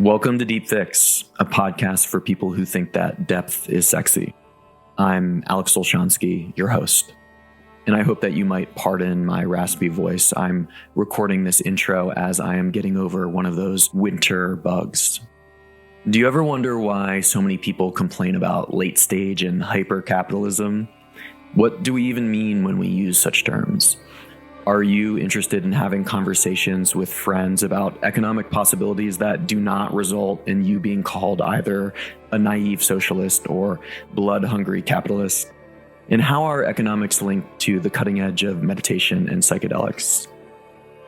Welcome to Deep Fix, a podcast for people who think that depth is sexy. I'm Alex Olshansky, your host, and I hope that you might pardon my raspy voice. I'm recording this intro as I am getting over one of those winter bugs. Do you ever wonder why so many people complain about late stage and hyper-capitalism? What do we even mean when we use such terms? Are you interested in having conversations with friends about economic possibilities that do not result in you being called either a naive socialist or blood-hungry capitalist? And how are economics linked to the cutting edge of meditation and psychedelics?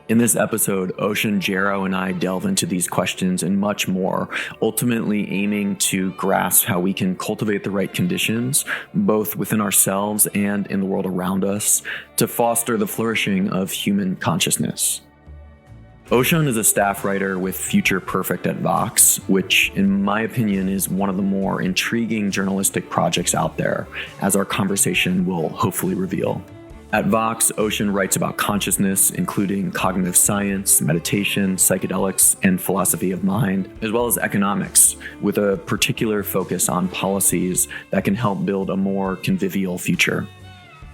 In this episode, Oshan Jarow and I delve into these questions and much more, ultimately aiming to grasp how we can cultivate the right conditions, both within ourselves and in the world around us, to foster the flourishing of human consciousness. Oshan is a staff writer with Future Perfect at Vox, which, in my opinion, is one of the more intriguing journalistic projects out there, as our conversation will hopefully reveal. At Vox, Oshan writes about consciousness, including cognitive science, meditation, psychedelics, and philosophy of mind, as well as economics, with a particular focus on policies that can help build a more convivial future.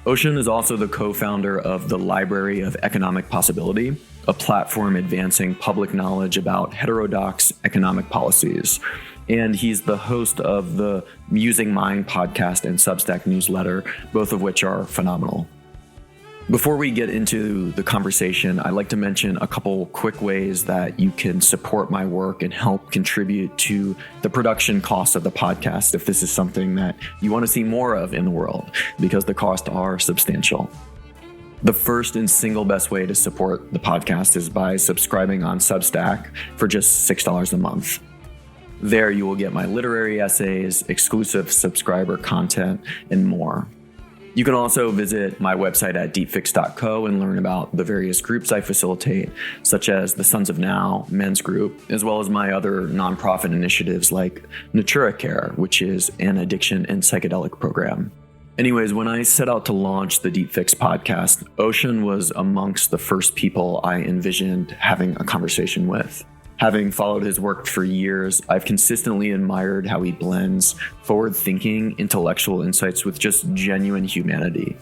Oshan is also the co-founder of the Library of Economic Possibility, a platform advancing public knowledge about heterodox economic policies. And he's the host of the Musing Mind podcast and Substack newsletter, both of which are phenomenal. Before we get into the conversation, I'd like to mention a couple quick ways that you can support my work and help contribute to the production costs of the podcast if this is something that you want to see more of in the world, because the costs are substantial. The first and single best way to support the podcast is by subscribing on Substack for just $6 a month. There you will get my literary essays, exclusive subscriber content, and more. You can also visit my website at deepfix.co and learn about the various groups I facilitate, such as the Sons of Now men's group, as well as my other nonprofit initiatives like Natura Care, which is an addiction and psychedelic program. Anyways, when I set out to launch the Deep Fix podcast, Oshan was amongst the first people I envisioned having a conversation with. Having followed his work for years, I've consistently admired how he blends forward-thinking intellectual insights with just genuine humanity.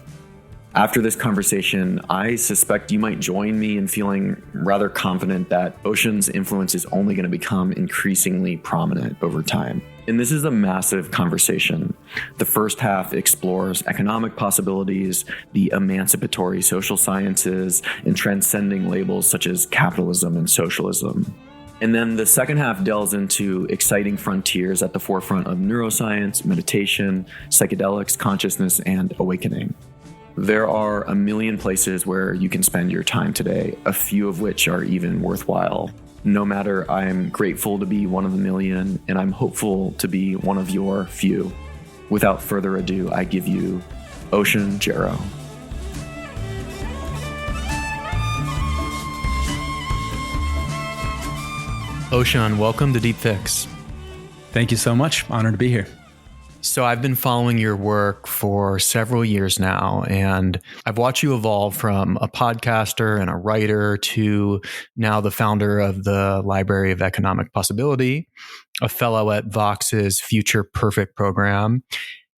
After this conversation, I suspect you might join me in feeling rather confident that Oshan's influence is only going to become increasingly prominent over time. And this is a massive conversation. The first half explores economic possibilities, the emancipatory social sciences, and transcending labels such as capitalism and socialism. And then the second half delves into exciting frontiers at the forefront of neuroscience, meditation, psychedelics, consciousness, and awakening. There are a million places where you can spend your time today, a few of which are even worthwhile. No matter, I'm grateful to be one of the million, and I'm hopeful to be one of your few. Without further ado, I give you Oshan Jarow. Oshan, welcome to Deep Fix. Thank you so much. Honored to be here. So I've been following your work for several years now, and I've watched you evolve from a podcaster and a writer to now the founder of the Library of Economic Possibility, a fellow at Vox's Future Perfect program.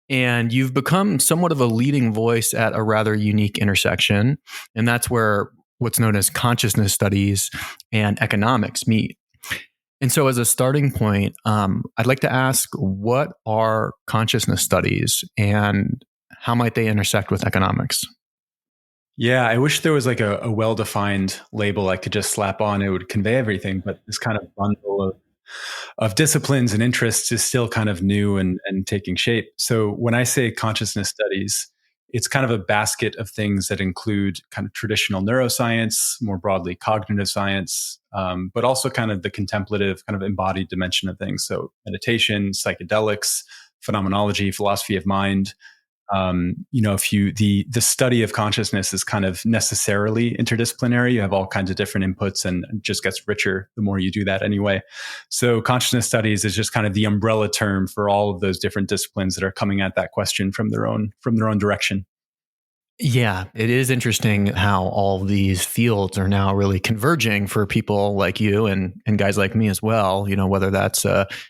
And you've become somewhat of a leading voice at a rather unique intersection, and that's where what's known as consciousness studies and economics meet. And so as a starting point, I'd like to ask, what are consciousness studies and how might they intersect with economics? Yeah, I wish there was like a well-defined label I could just slap on. It would convey everything, but this kind of bundle of disciplines and interests is still kind of new and taking shape. So when I say consciousness studies, it's kind of a basket of things that include kind of traditional neuroscience, more broadly cognitive science, but also kind of the contemplative, kind of embodied dimension of things. So meditation, psychedelics, phenomenology, philosophy of mind. The study of consciousness is kind of necessarily interdisciplinary. You have all kinds of different inputs, and it just gets richer the more you do that anyway. So consciousness studies is just kind of the umbrella term for all of those different disciplines that are coming at that question from their own direction. Yeah, it is interesting how all these fields are now really converging for people like you and guys like me as well. Whether that's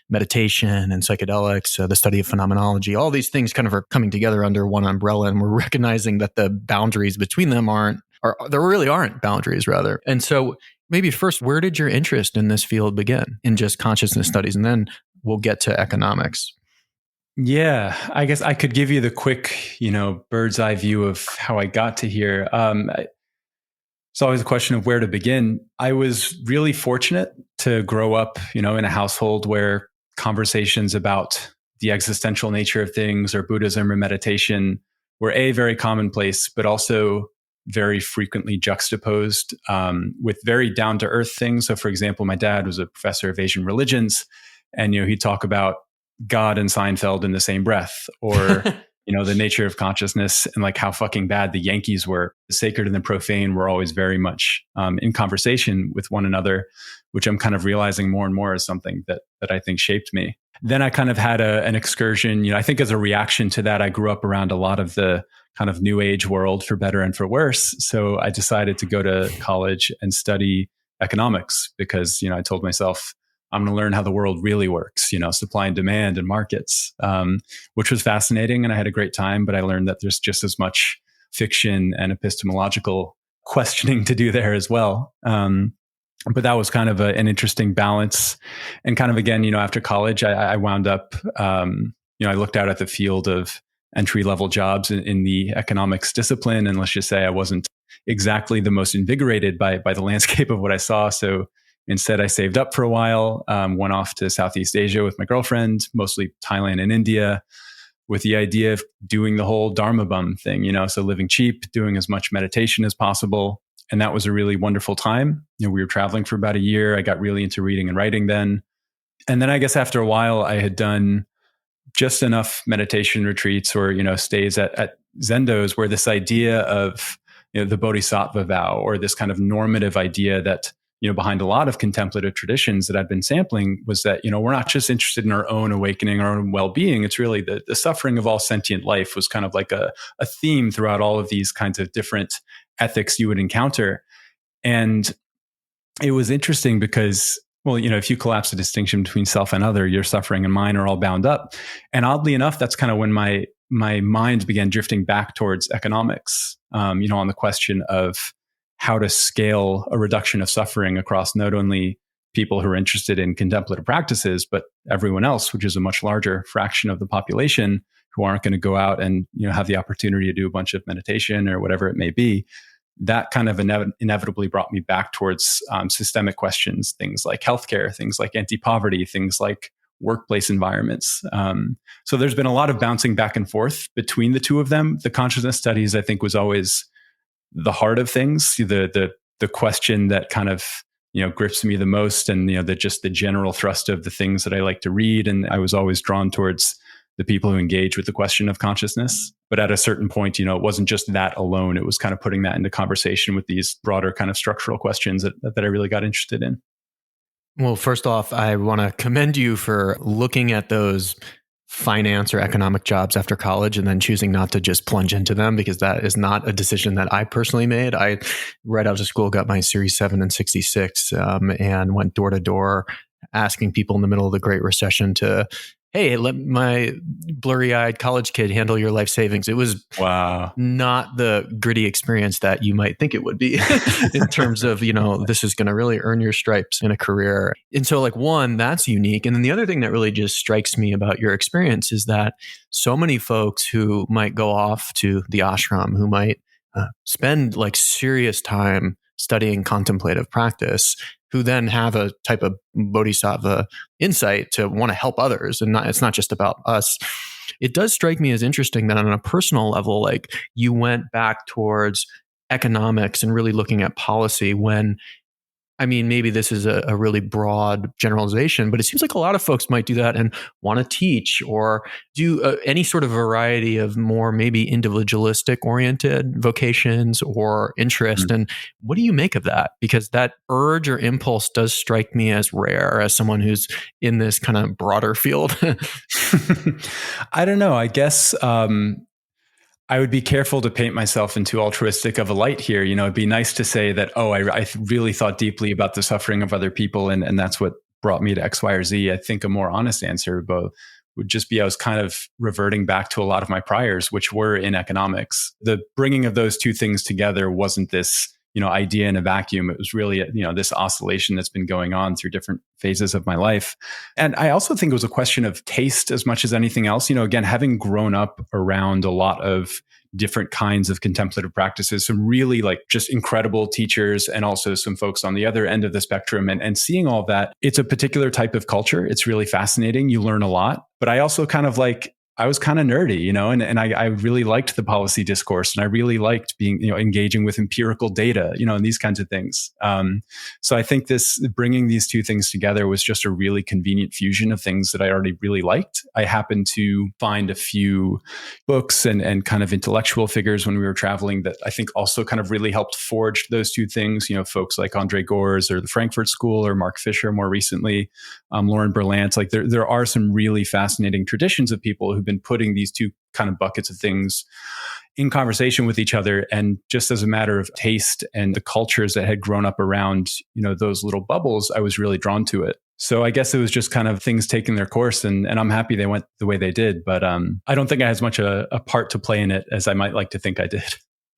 meditation and psychedelics, the study of phenomenology, all these things kind of are coming together under one umbrella, and we're recognizing that the boundaries between them there really aren't boundaries, rather. And so, maybe first, where did your interest in this field begin, in just consciousness studies, and then we'll get to economics. Yeah, I guess I could give you the quick, bird's eye view of how I got to here. It's always a question of where to begin. I was really fortunate to grow up, in a household where conversations about the existential nature of things or Buddhism or meditation were very commonplace, but also very frequently juxtaposed with very down to earth things. So, for example, my dad was a professor of Asian religions, and he'd talk about God and Seinfeld in the same breath, or the nature of consciousness and like how fucking bad the Yankees were. The sacred and the profane were always very much in conversation with one another, which I'm kind of realizing more and more is something that I think shaped me. Then I kind of had an excursion. I think as a reaction to that, I grew up around a lot of the kind of new age world, for better and for worse. So I decided to go to college and study economics because, I told myself, I'm going to learn how the world really works, supply and demand and markets, which was fascinating. And I had a great time, but I learned that there's just as much fiction and epistemological questioning to do there as well. But that was kind of an interesting balance. And kind of, again, after college, I wound up, I looked out at the field of entry-level jobs in the economics discipline. And let's just say I wasn't exactly the most invigorated by the landscape of what I saw. So instead, I saved up for a while, went off to Southeast Asia with my girlfriend, mostly Thailand and India, with the idea of doing the whole Dharma bum thing, so living cheap, doing as much meditation as possible. And that was a really wonderful time. We were traveling for about a year. I got really into reading and writing then. And then I guess after a while, I had done just enough meditation retreats or, stays at Zendos where this idea of, the bodhisattva vow, or this kind of normative idea that, behind a lot of contemplative traditions that I'd been sampling was that, we're not just interested in our own awakening, our own well-being. It's really the suffering of all sentient life was kind of like a theme throughout all of these kinds of different ethics you would encounter. And it was interesting because, well, if you collapse the distinction between self and other, your suffering and mine are all bound up. And oddly enough, that's kind of when my mind began drifting back towards economics, on the question of how to scale a reduction of suffering across not only people who are interested in contemplative practices, but everyone else, which is a much larger fraction of the population who aren't going to go out and, have the opportunity to do a bunch of meditation or whatever it may be. That kind of inevitably brought me back towards systemic questions, things like healthcare, things like anti-poverty, things like workplace environments. So there's been a lot of bouncing back and forth between the two of them. The consciousness studies, I think, was always the heart of things, the question that kind of grips me the most, and the general thrust of the things that I like to read. And I was always drawn towards the people who engage with the question of consciousness. But at a certain point, it wasn't just that alone. It was kind of putting that into conversation with these broader kind of structural questions that I really got interested in. Well, first off, I want to commend you for looking at those finance or economic jobs after college and then choosing not to just plunge into them, because that is not a decision that I personally made. I, right out of school, got my Series 7 and 66 and went door to door asking people in the middle of the Great Recession to, hey, let my blurry-eyed college kid handle your life savings. It was not the gritty experience that you might think it would be in terms of, this is going to really earn your stripes in a career. And so one, that's unique. And then the other thing that really just strikes me about your experience is that so many folks who might go off to the ashram, who might spend serious time studying contemplative practice, who then have a type of bodhisattva insight to want to help others. And it's not just about us. It does strike me as interesting that on a personal level, you went back towards economics and really looking at policy when, maybe this is a really broad generalization, but it seems like a lot of folks might do that and want to teach or do any sort of variety of more maybe individualistic oriented vocations or interest. Mm-hmm. And what do you make of that? Because that urge or impulse does strike me as rare as someone who's in this kind of broader field. I don't know. I guess I would be careful to paint myself into altruistic of a light here. It'd be nice to say that, oh, I really thought deeply about the suffering of other people, and that's what brought me to X, Y, or Z. I think a more honest answer would just be I was kind of reverting back to a lot of my priors, which were in economics. The bringing of those two things together wasn't this, idea in a vacuum. It was really, this oscillation that's been going on through different phases of my life. And I also think it was a question of taste as much as anything else. Again, having grown up around a lot of different kinds of contemplative practices, some really just incredible teachers, and also some folks on the other end of the spectrum, and seeing all that, it's a particular type of culture. It's really fascinating. You learn a lot, but I also I was kind of nerdy, and I really liked the policy discourse, and I really liked being, engaging with empirical data, and these kinds of things. So I think bringing these two things together was just a really convenient fusion of things that I already really liked. I happened to find a few books and kind of intellectual figures when we were traveling that I think also kind of really helped forge those two things. Folks like Andre Gors or the Frankfurt School, or Mark Fisher more recently, Lauren Berlant. There are some really fascinating traditions of people who've been putting these two kind of buckets of things in conversation with each other. And just as a matter of taste and the cultures that had grown up around, those little bubbles, I was really drawn to it. So I guess it was just kind of things taking their course, and I'm happy they went the way they did. But I don't think I had as much a part to play in it as I might like to think I did.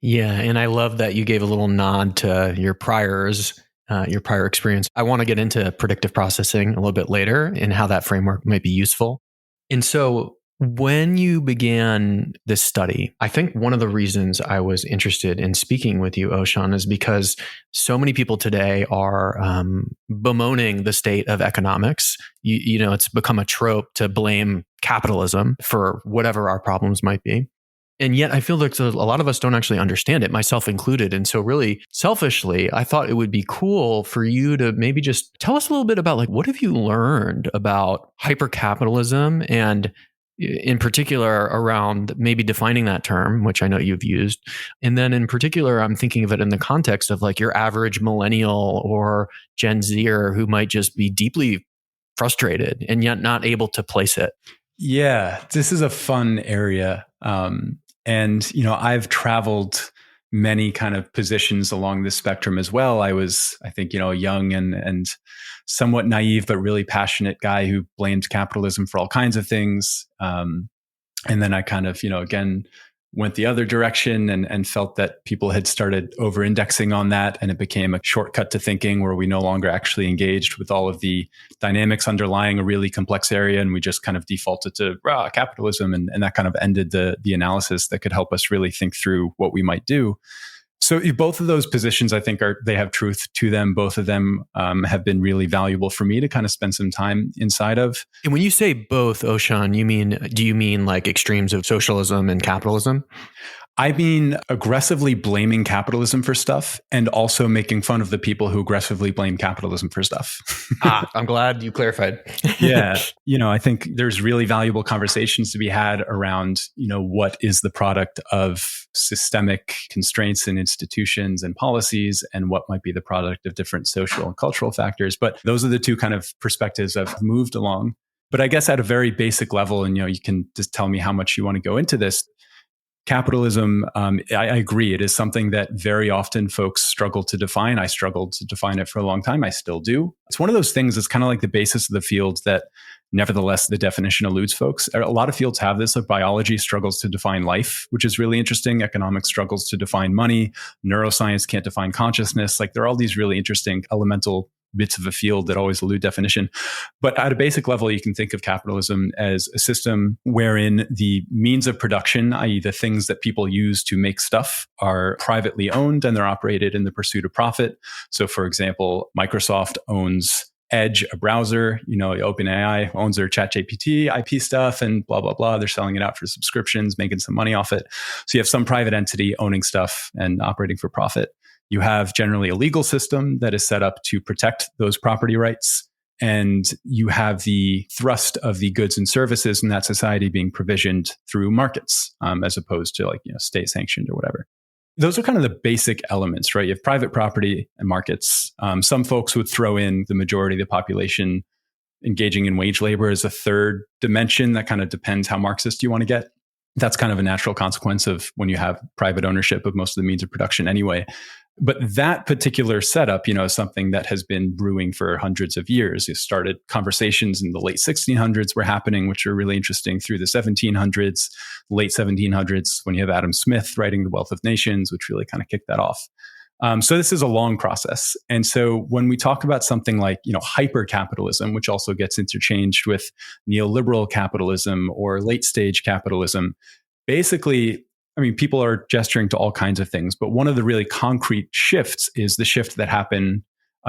Yeah. And I love that you gave a little nod to your priors, your prior experience. I want to get into predictive processing a little bit later and how that framework might be useful. And so when you began this study, I think one of the reasons I was interested in speaking with you, Oshan, is because so many people today are bemoaning the state of economics. It's become a trope to blame capitalism for whatever our problems might be. And yet I feel like a lot of us don't actually understand it, myself included. And so really selfishly, I thought it would be cool for you to maybe just tell us a little bit about what have you learned about hypercapitalism, and in particular around maybe defining that term, which I know you've used. And then in particular, I'm thinking of it in the context of your average millennial or Gen Zer who might just be deeply frustrated and yet not able to place it. Yeah, this is a fun area. And I've traveled many kind of positions along this spectrum as well. I was, I think, a young and somewhat naive, but really passionate guy who blamed capitalism for all kinds of things. And then I kind of, again, went the other direction and felt that people had started over-indexing on that. And it became a shortcut to thinking where we no longer actually engaged with all of the dynamics underlying a really complex area. And we just kind of defaulted to capitalism. And that kind of ended the analysis that could help us really think through what we might do. So both of those positions, I think, they have truth to them. Both of them have been really valuable for me to kind of spend some time inside of. And when you say both, Oshan, do you mean extremes of socialism and capitalism? I mean, aggressively blaming capitalism for stuff and also making fun of the people who aggressively blame capitalism for stuff. I'm glad you clarified. Yeah. I think there's really valuable conversations to be had around, what is the product of systemic constraints in institutions and policies, and what might be the product of different social and cultural factors. But those are the two kind of perspectives I've moved along. But I guess at a very basic level, and, you can just tell me how much you want to go into this. Capitalism, I agree. It is something that very often folks struggle to define. I struggled to define it for a long time. I still do. It's one of those things that's kind of like the basis of the field that nevertheless the definition eludes folks. A lot of fields have this. Biology struggles to define life, which is really interesting. Economics struggles to define money. Neuroscience can't define consciousness. There are all these really interesting elemental bits of a field that always elude definition. But at a basic level, you can think of capitalism as a system wherein the means of production, i.e. the things that people use to make stuff, are privately owned and they're operated in the pursuit of profit. So for example, Microsoft owns Edge, a browser, OpenAI owns their ChatGPT IP stuff and blah, blah, blah. They're selling it out for subscriptions, making some money off it. So you have some private entity owning stuff and operating for profit. You have generally a legal system that is set up to protect those property rights. And you have the thrust of the goods and services in that society being provisioned through markets, as opposed to state sanctioned or whatever. Those are kind of the basic elements, right? You have private property and markets. Some folks would throw in the majority of the population engaging in wage labor as a third dimension. That kind of depends how Marxist you want to get. That's kind of a natural consequence of when you have private ownership of most of the means of production anyway. But that particular setup, is something that has been brewing for hundreds of years. It started conversations in the late 1600s were happening, which are really interesting, through the 1700s, late 1700s, when you have Adam Smith writing The Wealth of Nations, which really kind of kicked that off. So this is a long process. And so when we talk about something like, hyper-capitalism, which also gets interchanged with neoliberal capitalism or late-stage capitalism, basically, people are gesturing to all kinds of things, but one of the really concrete shifts is the shift that happened,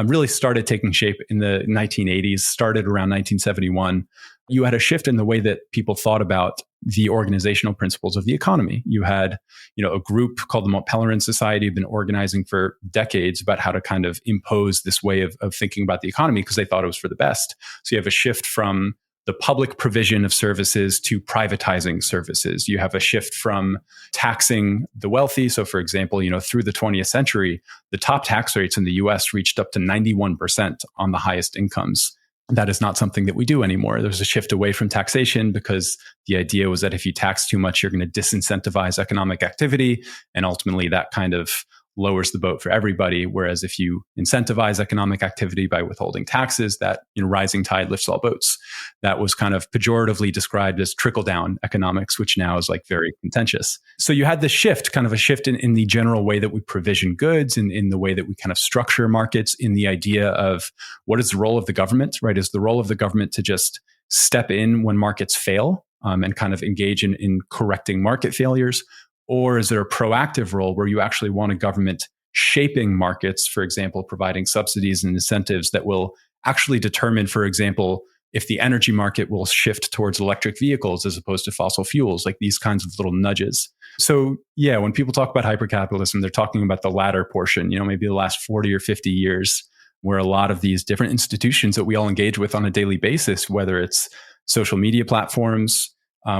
really started taking shape in the 1980s, started around 1971. You had a shift in the way that people thought about the organizational principles of the economy. You had, a group called the Mont-Pelerin Society, had been organizing for decades about how to kind of impose this way of thinking about the economy because they thought it was for the best. So you have a shift from the public provision of services to privatizing services. You have a shift from taxing the wealthy. So for example, through the 20th century, the top tax rates in the US reached up to 91% on the highest incomes. That is not something that we do anymore. There's a shift away from taxation because the idea was that if you tax too much, you're going to disincentivize economic activity. And ultimately that kind of lowers the boat for everybody. Whereas if you incentivize economic activity by withholding taxes, that rising tide lifts all boats. That was kind of pejoratively described as trickle-down economics, which now is like very contentious. So you had this shift, kind of a shift in the general way that we provision goods, in the way that we kind of structure markets, in the idea of what is the role of the government, right? Is the role of the government to just step in when markets fail and kind of engage in correcting market failures? Or is there a proactive role where you actually want a government shaping markets, for example, providing subsidies and incentives that will actually determine, for example, if the energy market will shift towards electric vehicles as opposed to fossil fuels, like these kinds of little nudges. So yeah, when people talk about hypercapitalism, they're talking about the latter portion, maybe the last 40 or 50 years, where a lot of these different institutions that we all engage with on a daily basis, whether it's social media platforms,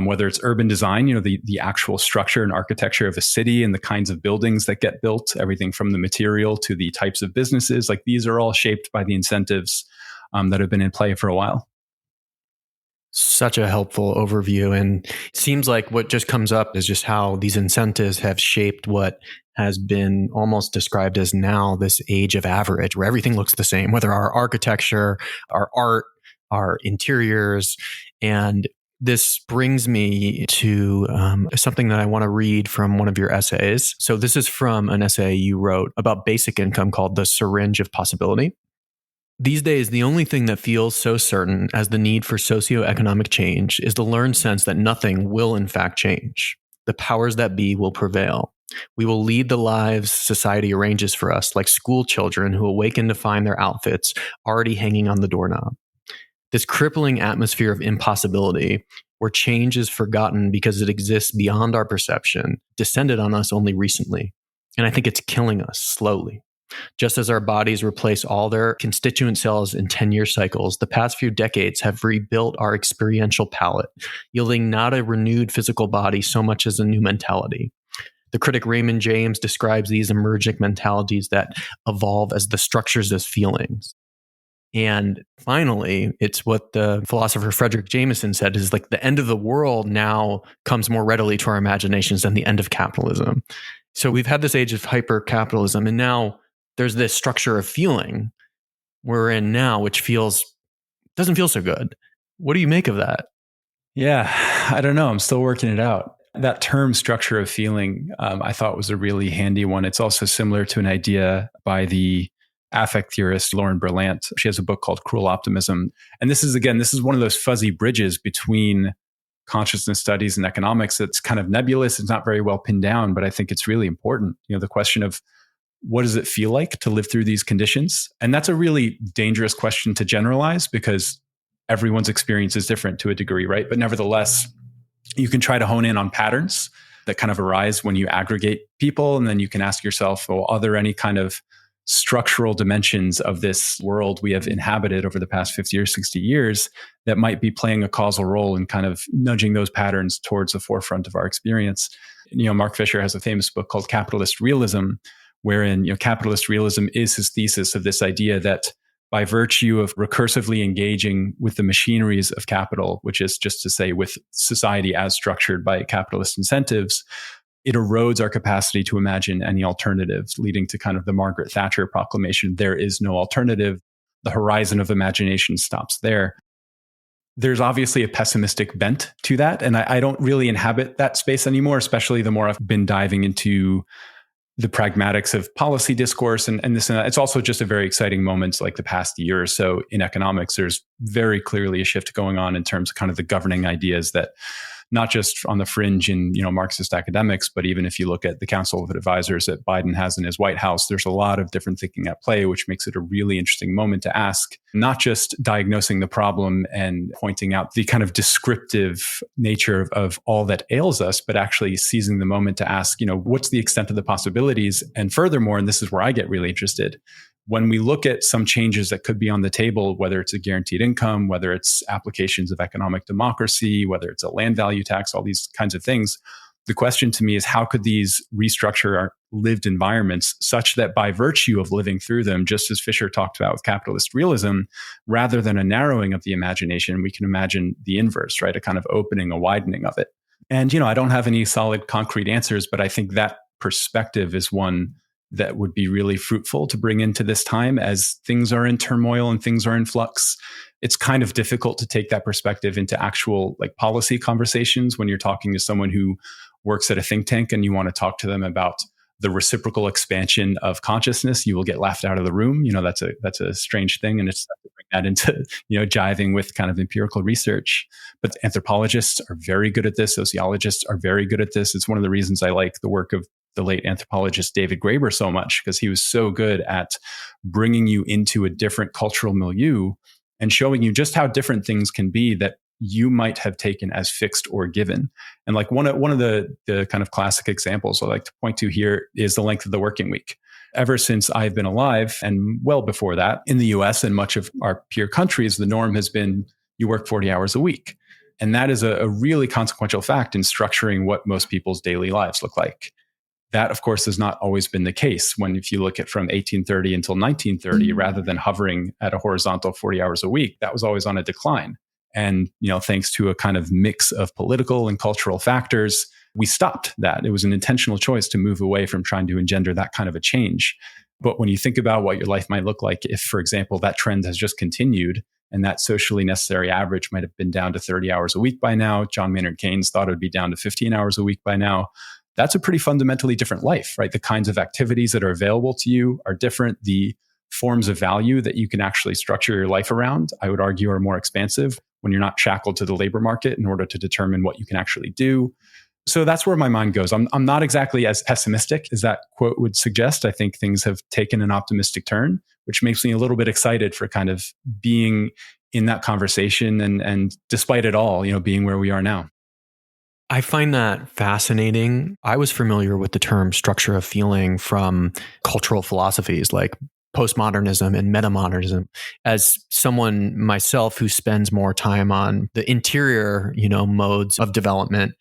whether it's urban design, the actual structure and architecture of a city and the kinds of buildings that get built, everything from the material to the types of businesses, like these are all shaped by the incentives that have been in play for a while. Such a helpful overview. And it seems like what just comes up is just how these incentives have shaped what has been almost described as now this age of average, where everything looks the same, whether our architecture, our art, our interiors. And this brings me to something that I want to read from one of your essays. So this is from an essay you wrote about basic income called The Syringe of Possibility. These days, the only thing that feels so certain as the need for socioeconomic change is the learned sense that nothing will in fact change. The powers that be will prevail. We will lead the lives society arranges for us, like school children who awaken to find their outfits already hanging on the doorknob. This crippling atmosphere of impossibility, where change is forgotten because it exists beyond our perception, descended on us only recently. And I think it's killing us slowly. Just as our bodies replace all their constituent cells in 10-year cycles, the past few decades have rebuilt our experiential palette, yielding not a renewed physical body so much as a new mentality. The critic Raymond James describes these emergent mentalities that evolve as the structures of feelings. And finally, it's what the philosopher Frederick Jameson said is like the end of the world now comes more readily to our imaginations than the end of capitalism. So we've had this age of hyper-capitalism, and now there's this structure of feeling we're in now, which doesn't feel so good. What do you make of that? Yeah, I don't know. I'm still working it out. That term structure of feeling, I thought was a really handy one. It's also similar to an idea by the affect theorist Lauren Berlant. She has a book called Cruel Optimism. And this is one of those fuzzy bridges between consciousness studies and economics. It's kind of nebulous. It's not very well pinned down, but I think it's really important. The question of what does it feel like to live through these conditions? And that's a really dangerous question to generalize because everyone's experience is different to a degree, right? But nevertheless, you can try to hone in on patterns that kind of arise when you aggregate people. And then you can ask yourself, well, are there any kind of structural dimensions of this world we have inhabited over the past 50 or 60 years that might be playing a causal role in kind of nudging those patterns towards the forefront of our experience? Mark Fisher has a famous book called Capitalist Realism, wherein capitalist realism is his thesis of this idea that by virtue of recursively engaging with the machineries of capital, which is just to say with society as structured by capitalist incentives, it erodes our capacity to imagine any alternatives, leading to kind of the Margaret Thatcher proclamation, there is no alternative. The horizon of imagination stops there. There's obviously a pessimistic bent to that. And I don't really inhabit that space anymore, especially the more I've been diving into the pragmatics of policy discourse and this and that. It's also just a very exciting moment, like the past year or so in economics. There's very clearly a shift going on in terms of kind of the governing ideas that not just on the fringe in, Marxist academics, but even if you look at the Council of Advisors that Biden has in his White House, there's a lot of different thinking at play, which makes it a really interesting moment to ask, not just diagnosing the problem and pointing out the kind of descriptive nature of all that ails us, but actually seizing the moment to ask, what's the extent of the possibilities? And furthermore, and this is where I get really interested, when we look at some changes that could be on the table, whether it's a guaranteed income, whether it's applications of economic democracy, whether it's a land value tax, all these kinds of things, the question to me is how could these restructure our lived environments such that by virtue of living through them, just as Fisher talked about with capitalist realism, rather than a narrowing of the imagination, we can imagine the inverse, right? A kind of opening, a widening of it. And, I don't have any solid concrete answers, but I think that perspective is one that would be really fruitful to bring into this time as things are in turmoil and things are in flux. It's kind of difficult to take that perspective into actual policy conversations when you're talking to someone who works at a think tank and you want to talk to them about the reciprocal expansion of consciousness. You will get laughed out of the room. That's a strange thing, and it's to bring that into jiving with kind of empirical research. But anthropologists are very good at this. Sociologists are very good at this. It's one of the reasons I like the work of the late anthropologist David Graeber so much, because he was so good at bringing you into a different cultural milieu and showing you just how different things can be that you might have taken as fixed or given. And one of the kind of classic examples I like to point to here is the length of the working week. Ever since I've been alive, and well before that, in the US and much of our peer countries, the norm has been you work 40 hours a week. And that is a really consequential fact in structuring what most people's daily lives look like. That, of course, has not always been the case. If you look at from 1830 until 1930, rather than hovering at a horizontal 40 hours a week, that was always on a decline. And, thanks to a kind of mix of political and cultural factors, we stopped that. It was an intentional choice to move away from trying to engender that kind of a change. But when you think about what your life might look like if, for example, that trend has just continued and that socially necessary average might have been down to 30 hours a week by now, John Maynard Keynes thought it would be down to 15 hours a week by now. That's a pretty fundamentally different life, right? The kinds of activities that are available to you are different. The forms of value that you can actually structure your life around, I would argue, are more expansive when you're not shackled to the labor market in order to determine what you can actually do. So that's where my mind goes. I'm not exactly as pessimistic as that quote would suggest. I think things have taken an optimistic turn, which makes me a little bit excited for kind of being in that conversation and despite it all, being where we are now. I find that fascinating. I was familiar with the term structure of feeling from cultural philosophies like postmodernism and metamodernism. As someone myself who spends more time on the interior, modes of development,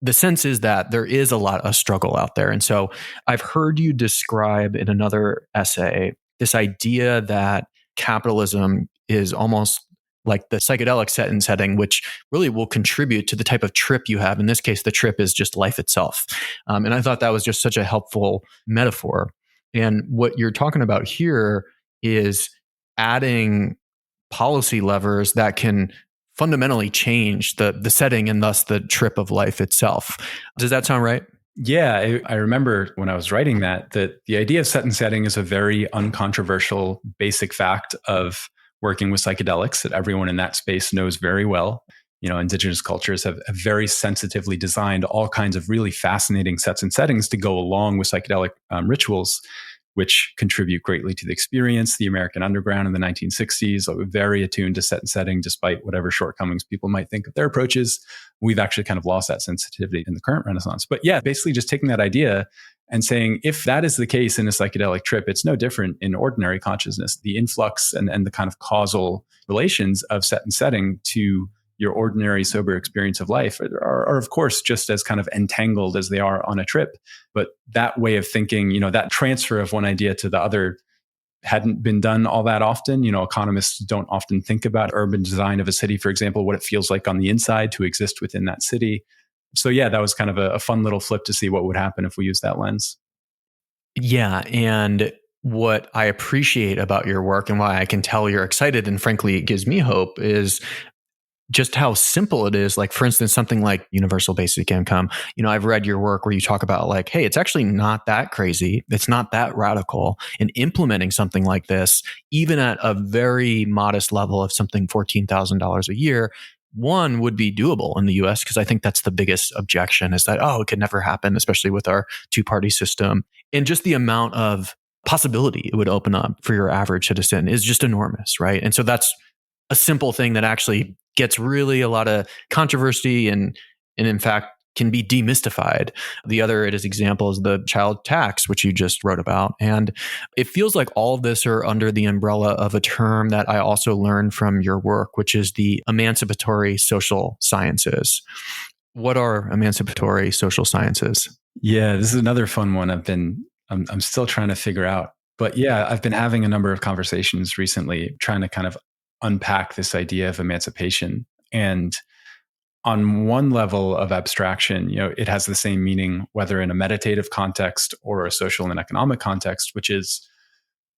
the sense is that there is a lot of struggle out there. And so I've heard you describe in another essay this idea that capitalism is almost like the psychedelic setting, which really will contribute to the type of trip you have. In this case, the trip is just life itself. And I thought that was just such a helpful metaphor. And what you're talking about here is adding policy levers that can fundamentally change the setting and thus the trip of life itself. Does that sound right? Yeah, I remember when I was writing that the idea of set and setting is a very uncontroversial basic fact of working with psychedelics that everyone in that space knows very well. Indigenous cultures have very sensitively designed all kinds of really fascinating sets and settings to go along with psychedelic rituals, which contribute greatly to the experience. The American underground in the 1960s are very attuned to set and setting, despite whatever shortcomings people might think of their approaches. We've actually kind of lost that sensitivity in the current Renaissance. But yeah, basically just taking that idea and saying, if that is the case in a psychedelic trip, it's no different in ordinary consciousness. The influx and the kind of causal relations of set and setting to your ordinary sober experience of life are of course just as kind of entangled as they are on a trip. But that way of thinking, that transfer of one idea to the other hadn't been done all that often. Economists don't often think about urban design of a city, for example, what it feels like on the inside to exist within that city. So yeah, that was kind of a fun little flip to see what would happen if we use that lens. Yeah. And what I appreciate about your work and why I can tell you're excited, and frankly, it gives me hope, is just how simple it is. Like, for instance, something like universal basic income. I've read your work where you talk about like, hey, it's actually not that crazy. It's not that radical. And implementing something like this, even at a very modest level of something $14,000 a year, one would be doable in the US, because I think that's the biggest objection is that, it could never happen, especially with our two-party system. And just the amount of possibility it would open up for your average citizen is just enormous, right? And so that's a simple thing that actually gets really a lot of controversy and in fact can be demystified. The other example is the child tax, which you just wrote about. And it feels like all of this are under the umbrella of a term that I also learned from your work, which is the emancipatory social sciences. What are emancipatory social sciences? Yeah, this is another fun one I'm still trying to figure out. But yeah, I've been having a number of conversations recently trying to kind of unpack this idea of emancipation. And on one level of abstraction, it has the same meaning, whether in a meditative context or a social and economic context, which is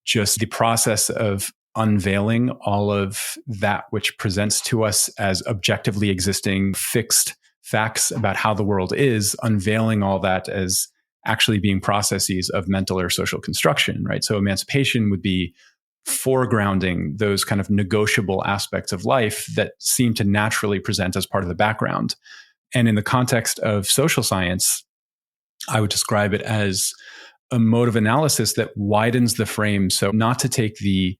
just the process of unveiling all of that which presents to us as objectively existing fixed facts about how the world is, unveiling all that as actually being processes of mental or social construction, right? So emancipation would be foregrounding those kind of negotiable aspects of life that seem to naturally present as part of the background. And in the context of social science, I would describe it as a mode of analysis that widens the frame. So not to take the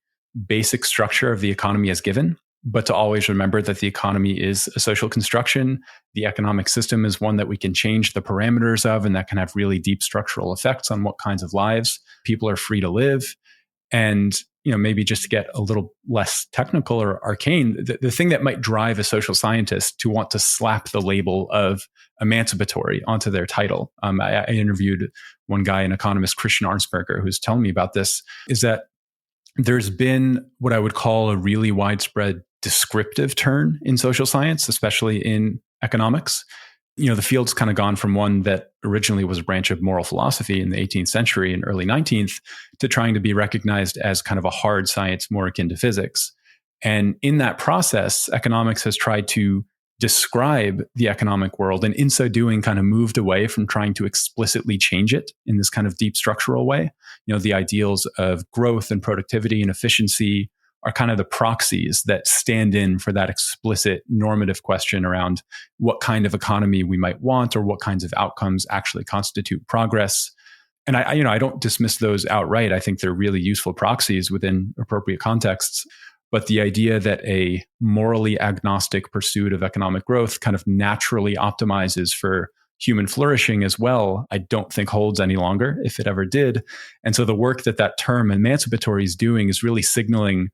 basic structure of the economy as given, but to always remember that the economy is a social construction. The economic system is one that we can change the parameters of, and that can have really deep structural effects on what kinds of lives people are free to live. And maybe just to get a little less technical or arcane, the thing that might drive a social scientist to want to slap the label of emancipatory onto their title. I interviewed one guy, an economist, Christian Arnsberger, who's telling me about this, is that there's been what I would call a really widespread descriptive turn in social science, especially in economics. The field's kind of gone from one that originally was a branch of moral philosophy in the 18th century and early 19th to trying to be recognized as kind of a hard science more akin to physics. And in that process, economics has tried to describe the economic world, and in so doing kind of moved away from trying to explicitly change it in this kind of deep structural way. The ideals of growth and productivity and efficiency are kind of the proxies that stand in for that explicit normative question around what kind of economy we might want or what kinds of outcomes actually constitute progress. And I don't dismiss those outright. I think they're really useful proxies within appropriate contexts. But the idea that a morally agnostic pursuit of economic growth kind of naturally optimizes for human flourishing as well, I don't think holds any longer, if it ever did. And so the work that term emancipatory is doing is really signaling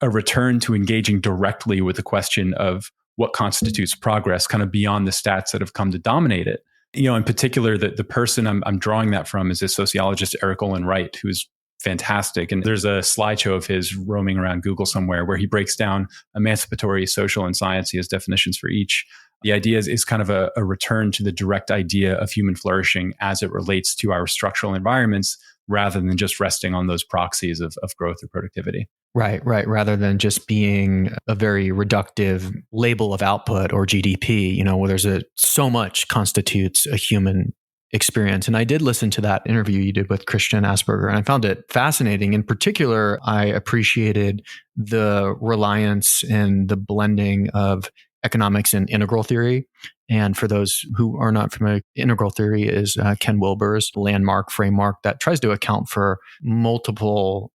a return to engaging directly with the question of what constitutes progress, kind of beyond the stats that have come to dominate it. In particular, the person I'm drawing that from is a sociologist, Eric Olin Wright, who's fantastic. And there's a slideshow of his roaming around Google somewhere where he breaks down emancipatory, social, and science. He has definitions for each. The idea is kind of a return to the direct idea of human flourishing as it relates to our structural environments, rather than just resting on those proxies of growth or productivity. Right. Rather than just being a very reductive label of output or GDP, where there's so much constitutes a human experience. And I did listen to that interview you did with Christian Asperger, and I found it fascinating. In particular, I appreciated the reliance and the blending of economics and integral theory. And for those who are not familiar, integral theory is Ken Wilber's landmark framework that tries to account for multiple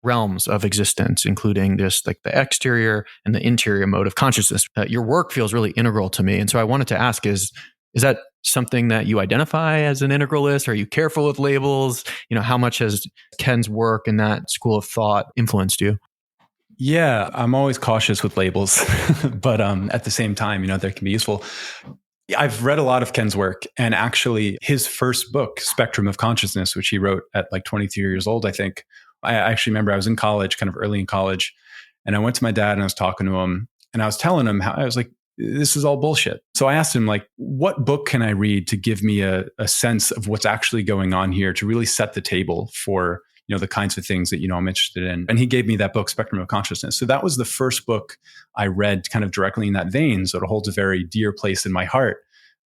realms of existence, including just like the exterior and the interior mode of consciousness. Your work feels really integral to me. And so I wanted to ask, is that something that you identify as an integralist? Are you careful with labels? How much has Ken's work in that school of thought influenced you? Yeah, I'm always cautious with labels, but at the same time, they can be useful. I've read a lot of Ken's work, and actually his first book, Spectrum of Consciousness, which he wrote at like 23 years old, I think, I actually remember I was in college, kind of early in college, and I went to my dad and I was talking to him and I was telling him how I was like, this is all bullshit. So I asked him, like, what book can I read to give me a sense of what's actually going on here, to really set the table for, the kinds of things that, I'm interested in. And he gave me that book, Spectrum of Consciousness. So that was the first book I read kind of directly in that vein. So it holds a very dear place in my heart.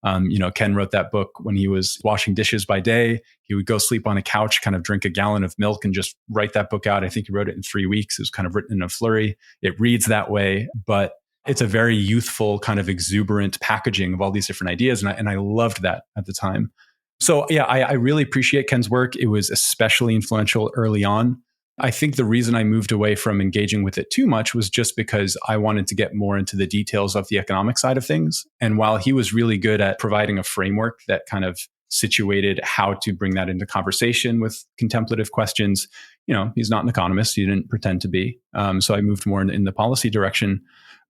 Ken wrote that book when he was washing dishes by day. He would go sleep on a couch, kind of drink a gallon of milk and just write that book out. I think he wrote it in 3 weeks. It was kind of written in a flurry. It reads that way, but it's a very youthful, kind of exuberant packaging of all these different ideas. And I loved that at the time. So yeah, I really appreciate Ken's work. It was especially influential early on. I think the reason I moved away from engaging with it too much was just because I wanted to get more into the details of the economic side of things. And while he was really good at providing a framework that kind of situated how to bring that into conversation with contemplative questions, he's not an economist. He didn't pretend to be. So I moved more in the policy direction.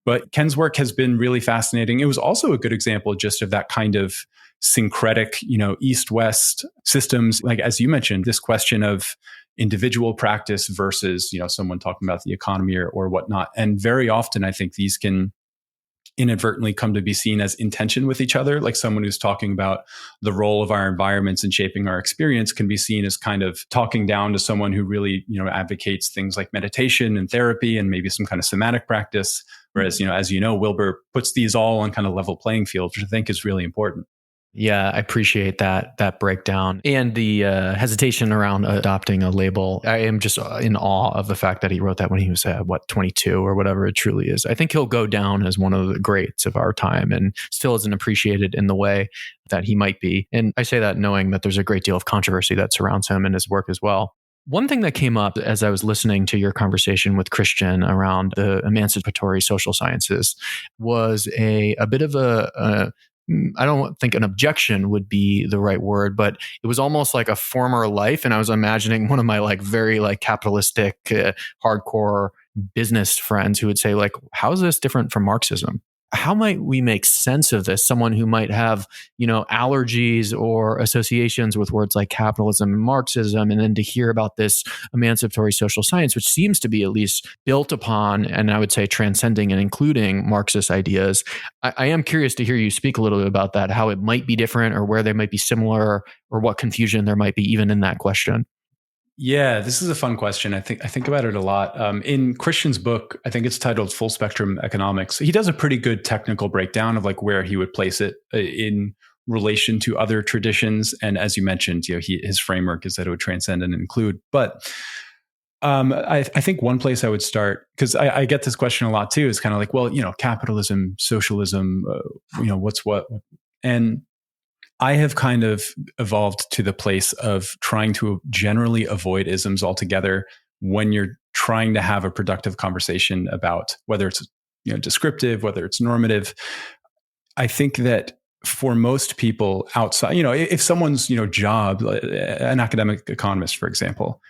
But Ken's work has been really fascinating. It was also a good example just of that kind of syncretic, East-West systems. Like, as you mentioned, this question of individual practice versus, someone talking about the economy or whatnot. And very often, I think these can inadvertently come to be seen as in tension with each other. Like someone who's talking about the role of our environments in shaping our experience can be seen as kind of talking down to someone who really, advocates things like meditation and therapy and maybe some kind of somatic practice. Whereas, as Wilber puts these all on kind of level playing field, which I think is really important. Yeah, I appreciate that breakdown and the hesitation around adopting a label. I am just in awe of the fact that he wrote that when he was 22 or whatever it truly is. I think he'll go down as one of the greats of our time and still isn't appreciated in the way that he might be. And I say that knowing that there's a great deal of controversy that surrounds him and his work as well. One thing that came up as I was listening to your conversation with Christian around the emancipatory social sciences was a bit of I don't think an objection would be the right word, but it was almost like a former life. And I was imagining one of my very capitalistic, hardcore business friends who would say how is this different from Marxism? How might we make sense of this? Someone who might have, allergies or associations with words like capitalism and Marxism, and then to hear about this emancipatory social science, which seems to be at least built upon, and I would say transcending and including Marxist ideas. I am curious to hear you speak a little bit about that, how it might be different or where they might be similar or what confusion there might be even in that question. Yeah, this is a fun question. I think about it a lot. In Christian's book, I think it's titled Full Spectrum Economics. He does a pretty good technical breakdown of where he would place it in relation to other traditions. And as you mentioned, his framework is that it would transcend and include. But I think one place I would start, because I get this question a lot too, is kind of capitalism, socialism, what's what, and I have kind of evolved to the place of trying to generally avoid isms altogether when you're trying to have a productive conversation about whether it's descriptive, whether it's normative. I think that for most people outside, if someone's job, an academic economist, for example,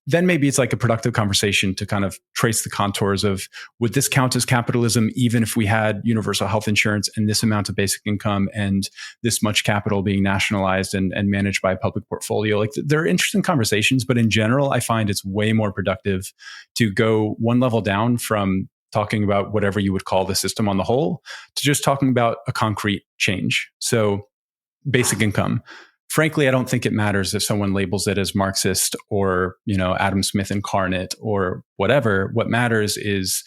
then maybe it's a productive conversation to kind of trace the contours of, would this count as capitalism even if we had universal health insurance and this amount of basic income and this much capital being nationalized and managed by a public portfolio? There are interesting conversations, but in general, I find it's way more productive to go one level down from talking about whatever you would call the system on the whole to just talking about a concrete change. So basic income. Frankly, I don't think it matters if someone labels it as Marxist or, Adam Smith incarnate or whatever. What matters is,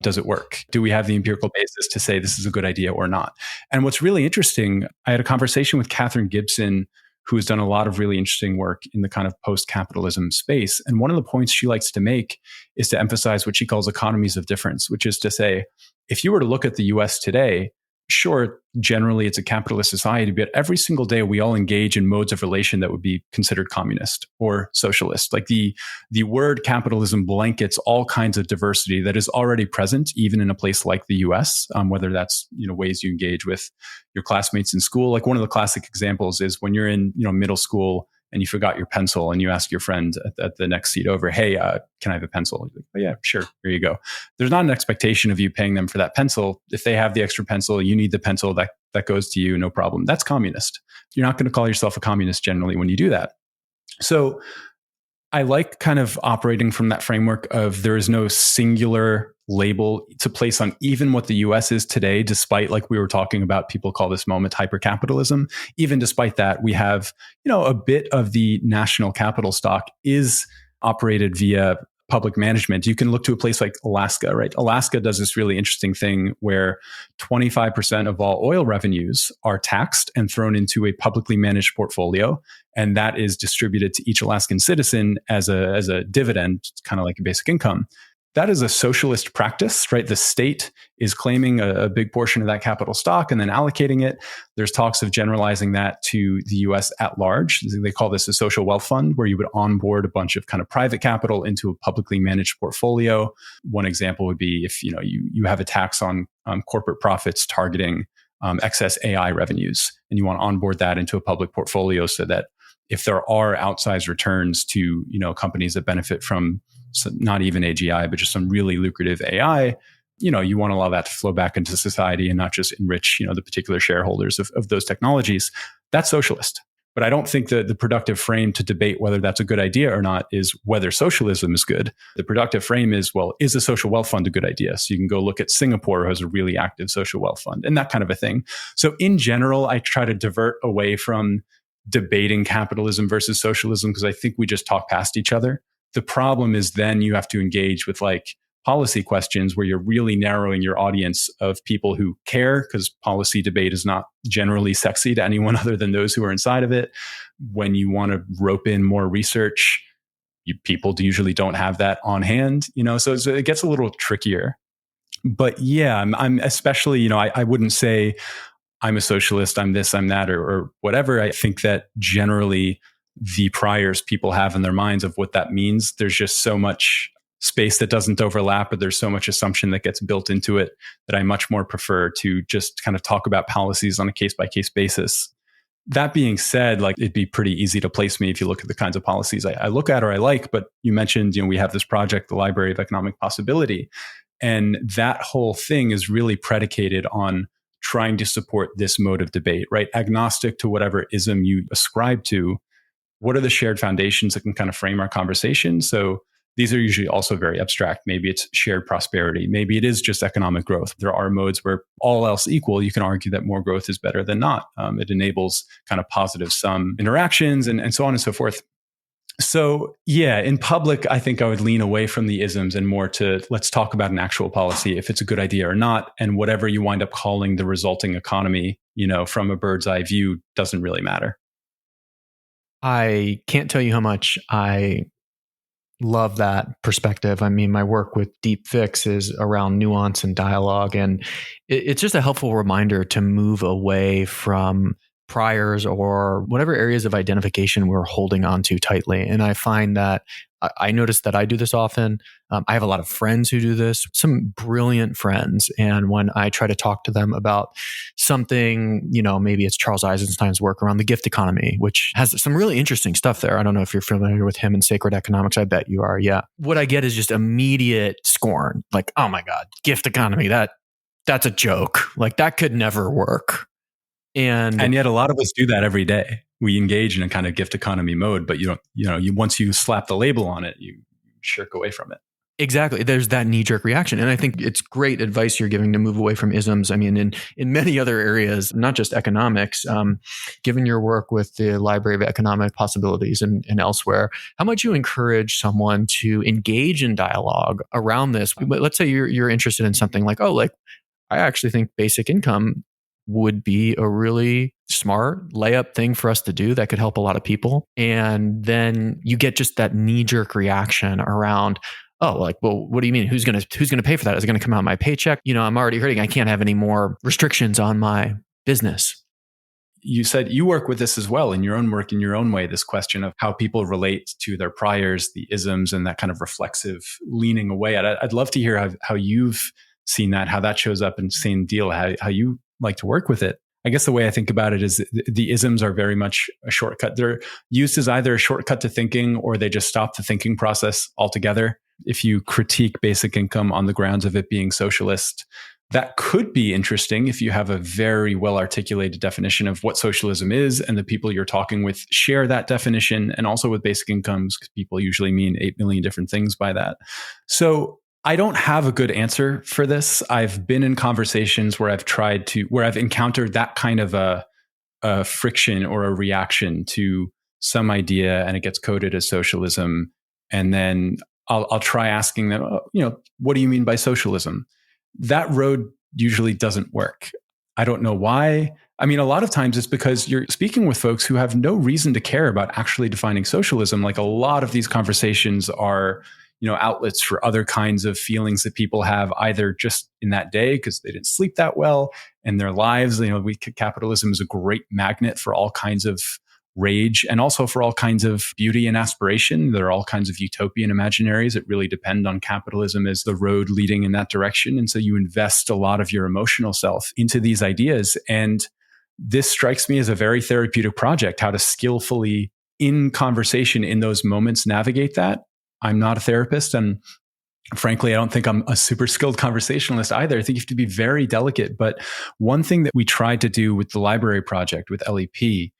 does it work? Do we have the empirical basis to say this is a good idea or not? And what's really interesting, I had a conversation with Catherine Gibson, who has done a lot of really interesting work in the kind of post-capitalism space. And one of the points she likes to make is to emphasize what she calls economies of difference, which is to say, if you were to look at the US today, sure, generally it's a capitalist society, but every single day we all engage in modes of relation that would be considered communist or socialist. The word capitalism blankets all kinds of diversity that is already present, even in a place like the US, whether that's ways you engage with your classmates in school. One of the classic examples is when you're in middle school and you forgot your pencil and you ask your friend at the next seat over, hey, can I have a pencil? You're like, oh yeah, sure, here you go. There's not an expectation of you paying them for that pencil. If they have the extra pencil, you need the pencil, that goes to you, no problem. That's communist. You're not going to call yourself a communist generally when you do that. So I like kind of operating from that framework of there is no singular label to place on even what the US is today, despite, like we were talking about, people call this moment hypercapitalism. Even despite that, we have, a bit of the national capital stock is operated via public management. You can look to a place like Alaska, right? Alaska does this really interesting thing where 25% of all oil revenues are taxed and thrown into a publicly managed portfolio. And that is distributed to each Alaskan citizen as a dividend, kind of like a basic income. That is a socialist practice, right? The state is claiming a big portion of that capital stock and then allocating it. There's talks of generalizing that to the US at large. They call this a social wealth fund, where you would onboard a bunch of kind of private capital into a publicly managed portfolio. One example would be if you have a tax on corporate profits targeting excess AI revenues, and you want to onboard that into a public portfolio so that if there are outsized returns to companies that benefit from not even AGI, but just some really lucrative AI, you want to allow that to flow back into society and not just enrich, the particular shareholders of those technologies. That's socialist. But I don't think the productive frame to debate whether that's a good idea or not is whether socialism is good. The productive frame is, well, is a social wealth fund a good idea? So you can go look at Singapore, who has a really active social wealth fund, and that kind of a thing. So in general, I try to divert away from debating capitalism versus socialism because I think we just talk past each other. The problem is then you have to engage with like policy questions where you're really narrowing your audience of people who care, because policy debate is not generally sexy to anyone other than those who are inside of it. When you want to rope in more research, people usually don't have that on hand, so it gets a little trickier. But yeah, I'm especially, I wouldn't say I'm a socialist, I'm this, I'm that, or whatever. I think that generally the priors people have in their minds of what that means, there's just so much space that doesn't overlap, but there's so much assumption that gets built into it that I much more prefer to just kind of talk about policies on a case-by-case basis. That being said, like it'd be pretty easy to place me if you look at the kinds of policies I look at or I like. But you mentioned, we have this project, the Library of Economic Possibility. And that whole thing is really predicated on trying to support this mode of debate, right? Agnostic to whatever ism you ascribe to, what are the shared foundations that can kind of frame our conversation? So these are usually also very abstract. Maybe it's shared prosperity. Maybe it is just economic growth. There are modes where all else equal, you can argue that more growth is better than not. It enables kind of positive sum interactions and so on and so forth. So yeah, in public, I think I would lean away from the isms and more to let's talk about an actual policy, if it's a good idea or not. And whatever you wind up calling the resulting economy, from a bird's eye view doesn't really matter. I can't tell you how much I love that perspective. I mean, my work with Deep Fix is around nuance and dialogue, and it's just a helpful reminder to move away from priors or whatever areas of identification we're holding on to tightly. And I find that I notice that I do this often. I have a lot of friends who do this, some brilliant friends. And when I try to talk to them about something, maybe it's Charles Eisenstein's work around the gift economy, which has some really interesting stuff there. I don't know if you're familiar with him and sacred economics. I bet you are. Yeah. What I get is just immediate scorn. Like, oh my God, gift economy, that's a joke. Like that could never work. And yet a lot of us do that every day. We engage in a kind of gift economy mode, but once you slap the label on it, you shirk away from it. Exactly. There's that knee-jerk reaction. And I think it's great advice you're giving to move away from isms. I mean, in many other areas, not just economics, given your work with the Library of Economic Possibilities and elsewhere, how might you encourage someone to engage in dialogue around this? Let's say you're interested in something like, I actually think basic income would be a really smart layup thing for us to do that could help a lot of people. And then you get just that knee-jerk reaction around, well, what do you mean? Who's going to pay for that? Is it going to come out of my paycheck? I'm already hurting. I can't have any more restrictions on my business. You said you work with this as well in your own work, in your own way, this question of how people relate to their priors, the isms, and that kind of reflexive leaning away. I'd love to hear how you've seen that, how that shows up in Same Deal, how you like to work with it. I guess the way I think about it is the isms are very much a shortcut. They're used as either a shortcut to thinking or they just stop the thinking process altogether. If you critique basic income on the grounds of it being socialist, That could be interesting if you have a very well articulated definition of what socialism is, and the people you're talking with share that definition. And also with basic incomes, because people usually mean 8 million different things by that. So I don't have a good answer for this. I've been in conversations where I've encountered that kind of a friction or a reaction to some idea, and it gets coded as socialism. And then I'll try asking them, what do you mean by socialism? That road usually doesn't work. I don't know why. I mean, a lot of times it's because you're speaking with folks who have no reason to care about actually defining socialism. Like, a lot of these conversations are, outlets for other kinds of feelings that people have, either just in that day because they didn't sleep that well in their lives. Capitalism is a great magnet for all kinds of rage, and also for all kinds of beauty and aspiration. There are all kinds of utopian imaginaries that really depend on capitalism as the road leading in that direction. And so you invest a lot of your emotional self into these ideas. And this strikes me as a very therapeutic project, how to skillfully, in conversation in those moments, navigate that. I'm not a therapist, and frankly, I don't think I'm a super skilled conversationalist either. I think you have to be very delicate. But one thing that we tried to do with the library project with LEP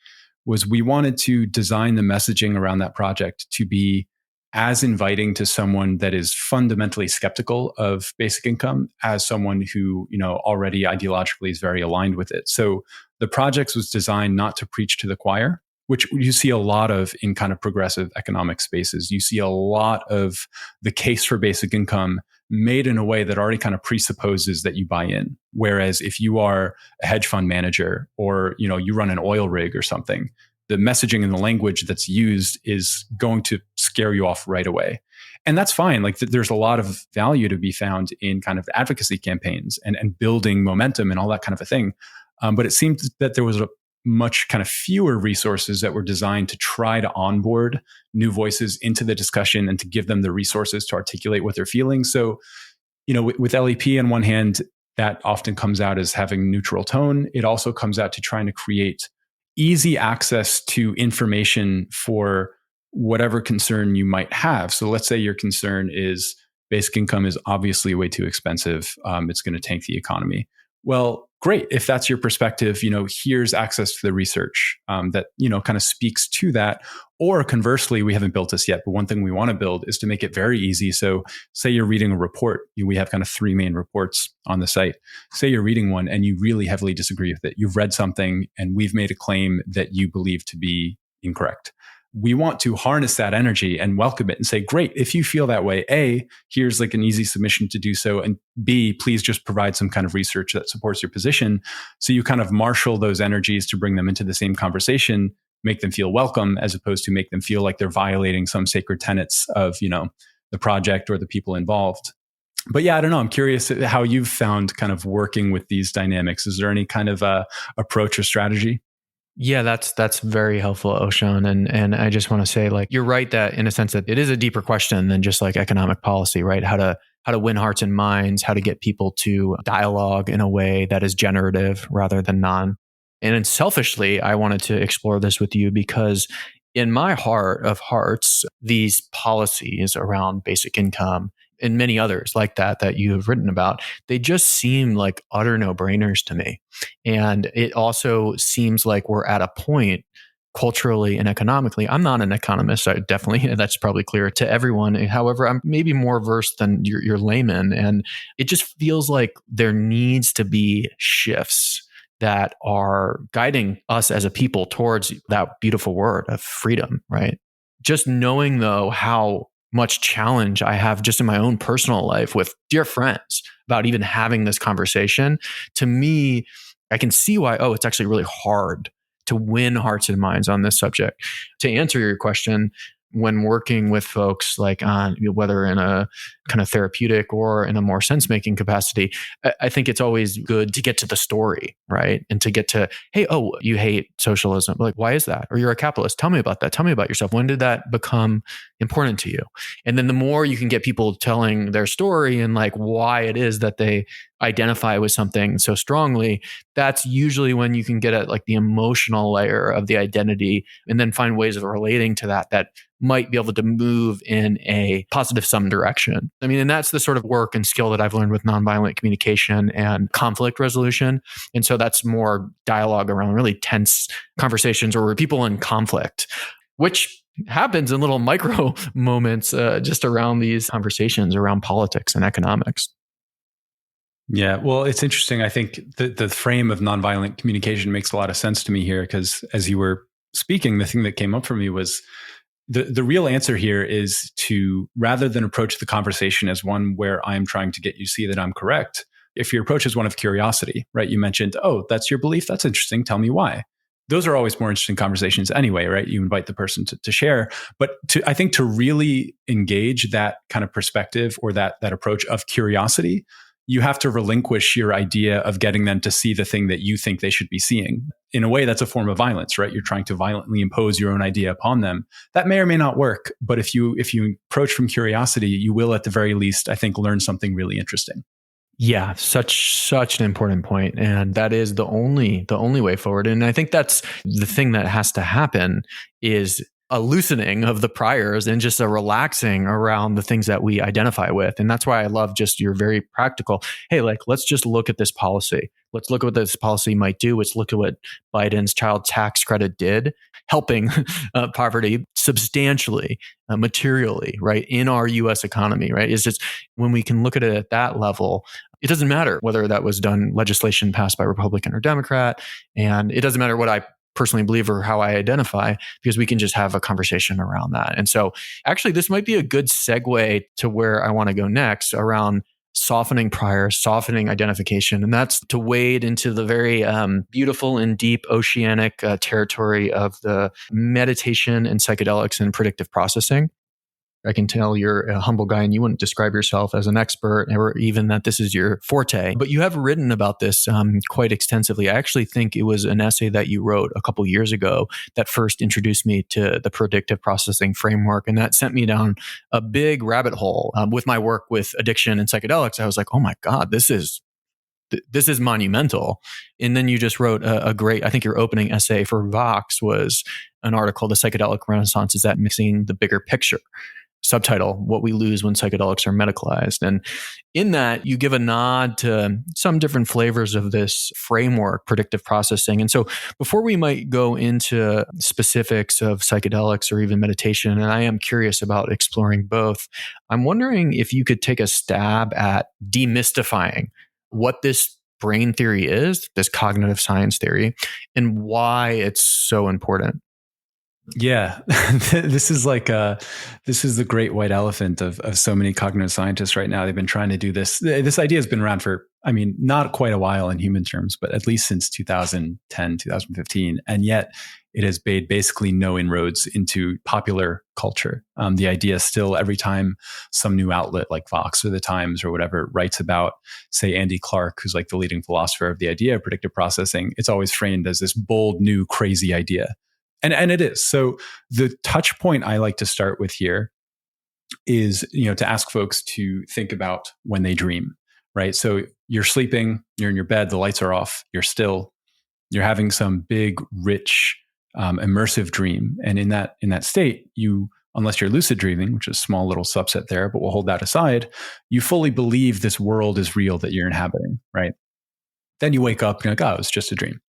was we wanted to design the messaging around that project to be as inviting to someone that is fundamentally skeptical of basic income as someone who, already ideologically is very aligned with it. So the project was designed not to preach to the choir, which you see a lot of in kind of progressive economic spaces. You see a lot of the case for basic income made in a way that already kind of presupposes that you buy in. Whereas if you are a hedge fund manager, or you run an oil rig or something, the messaging and the language that's used is going to scare you off right away. And that's fine. Like, there's a lot of value to be found in kind of advocacy campaigns and building momentum and all that kind of a thing. But it seemed that there was a much kind of fewer resources that were designed to try to onboard new voices into the discussion and to give them the resources to articulate what they're feeling. So, with LEP on one hand, that often comes out as having neutral tone. It also comes out to trying to create easy access to information for whatever concern you might have. So let's say your concern is basic income is obviously way too expensive. It's going to tank the economy. Well, great. If that's your perspective, here's access to the research that, kind of speaks to that. Or conversely, we haven't built this yet, but one thing we want to build is to make it very easy. So say you're reading a report, we have kind of 3 main reports on the site. Say you're reading one and you really heavily disagree with it. You've read something and we've made a claim that you believe to be incorrect. We want to harness that energy and welcome it and say, great, if you feel that way, A, here's like an easy submission to do so. And B, please just provide some kind of research that supports your position. So you kind of marshal those energies to bring them into the same conversation, make them feel welcome, as opposed to make them feel like they're violating some sacred tenets of, the project or the people involved. But yeah, I don't know. I'm curious how you've found kind of working with these dynamics. Is there any kind of approach or strategy? Yeah, that's very helpful, Oshan. And I just want to say, like, you're right that in a sense that it is a deeper question than just like economic policy, right? How to win hearts and minds, how to get people to dialogue in a way that is generative rather than non. And then selfishly, I wanted to explore this with you because in my heart of hearts, these policies around basic income and many others like that you have written about, they just seem like utter no-brainers to me. And it also seems like we're at a point culturally and economically. I'm not an economist, that's probably clear to everyone. However, I'm maybe more versed than your layman. And it just feels like there needs to be shifts that are guiding us as a people towards that beautiful word of freedom, right? Just knowing, though, how much challenge I have just in my own personal life with dear friends about even having this conversation. To me, I can see why, it's actually really hard to win hearts and minds on this subject. To answer your question, when working with folks like on whether in a kind of therapeutic or in a more sense-making capacity, I think it's always good to get to the story, right? And to get to, hey, you hate socialism. Like, why is that? Or you're a capitalist. Tell me about that. Tell me about yourself. When did that become important to you. And then the more you can get people telling their story and like why it is that they identify with something so strongly, that's usually when you can get at like the emotional layer of the identity and then find ways of relating to that might be able to move in a positive sum direction. I mean, and that's the sort of work and skill that I've learned with nonviolent communication and conflict resolution. And so that's more dialogue around really tense conversations or people in conflict, which happens in little micro moments just around these conversations around politics and economics. Yeah, well, it's interesting. I think the frame of nonviolent communication makes a lot of sense to me here, because as you were speaking, the thing that came up for me was the real answer here is to, rather than approach the conversation as one where I'm trying to get you to see that I'm correct, if your approach is one of curiosity, right? You mentioned, oh, that's your belief. That's interesting. Tell me why. Those are always more interesting conversations anyway, right? You invite the person to share. But I think to really engage that kind of perspective or that approach of curiosity, you have to relinquish your idea of getting them to see the thing that you think they should be seeing. In a way, that's a form of violence, right? You're trying to violently impose your own idea upon them. That may or may not work, but if you approach from curiosity, you will at the very least, I think, learn something really interesting. Yeah, such an important point, and that is the only way forward. And I think that's the thing that has to happen is a loosening of the priors and just a relaxing around the things that we identify with. And that's why I love just your very practical, hey, like, let's just look at this policy. Let's look at what this policy might do. Let's look at what Biden's child tax credit did, helping poverty substantially, materially, right, in our U.S. economy, right? It's just when we can look at it at that level, it doesn't matter whether that was done legislation passed by Republican or Democrat. And it doesn't matter what I personally believe or how I identify, because we can just have a conversation around that. And so actually, this might be a good segue to where I want to go next around softening prior, softening identification. And that's to wade into the very beautiful and deep oceanic territory of the meditation and psychedelics and predictive processing. I can tell you're a humble guy and you wouldn't describe yourself as an expert or even that this is your forte, but you have written about this quite extensively. I actually think it was an essay that you wrote a couple years ago that first introduced me to the predictive processing framework. And that sent me down a big rabbit hole with my work with addiction and psychedelics. I was like, oh my God, this is monumental. And then you just wrote a great, I think your opening essay for Vox was an article, The Psychedelic Renaissance, Is That Missing the Bigger Picture? Subtitle, What We Lose When Psychedelics Are Medicalized. And in that, you give a nod to some different flavors of this framework, predictive processing. And so before we might go into specifics of psychedelics or even meditation, and I am curious about exploring both, I'm wondering if you could take a stab at demystifying what this brain theory is, this cognitive science theory, and why it's so important. Yeah, this is the great white elephant of so many cognitive scientists right now. They've been trying to do this. This idea has been around for, not quite a while in human terms, but at least since 2010, 2015. And yet it has made basically no inroads into popular culture. The idea still, every time some new outlet like Vox or the Times or whatever writes about, say, Andy Clark, who's like the leading philosopher of the idea of predictive processing, it's always framed as this bold, new, crazy idea. And it is. So the touch point I like to start with here is, to ask folks to think about when they dream, right? So you're sleeping, you're in your bed, the lights are off, you're still, you're having some big, rich, immersive dream. And in that state, you, unless you're lucid dreaming, which is a small little subset there, but we'll hold that aside, you fully believe this world is real that you're inhabiting, right? Then you wake up, you're like, oh, it was just a dream.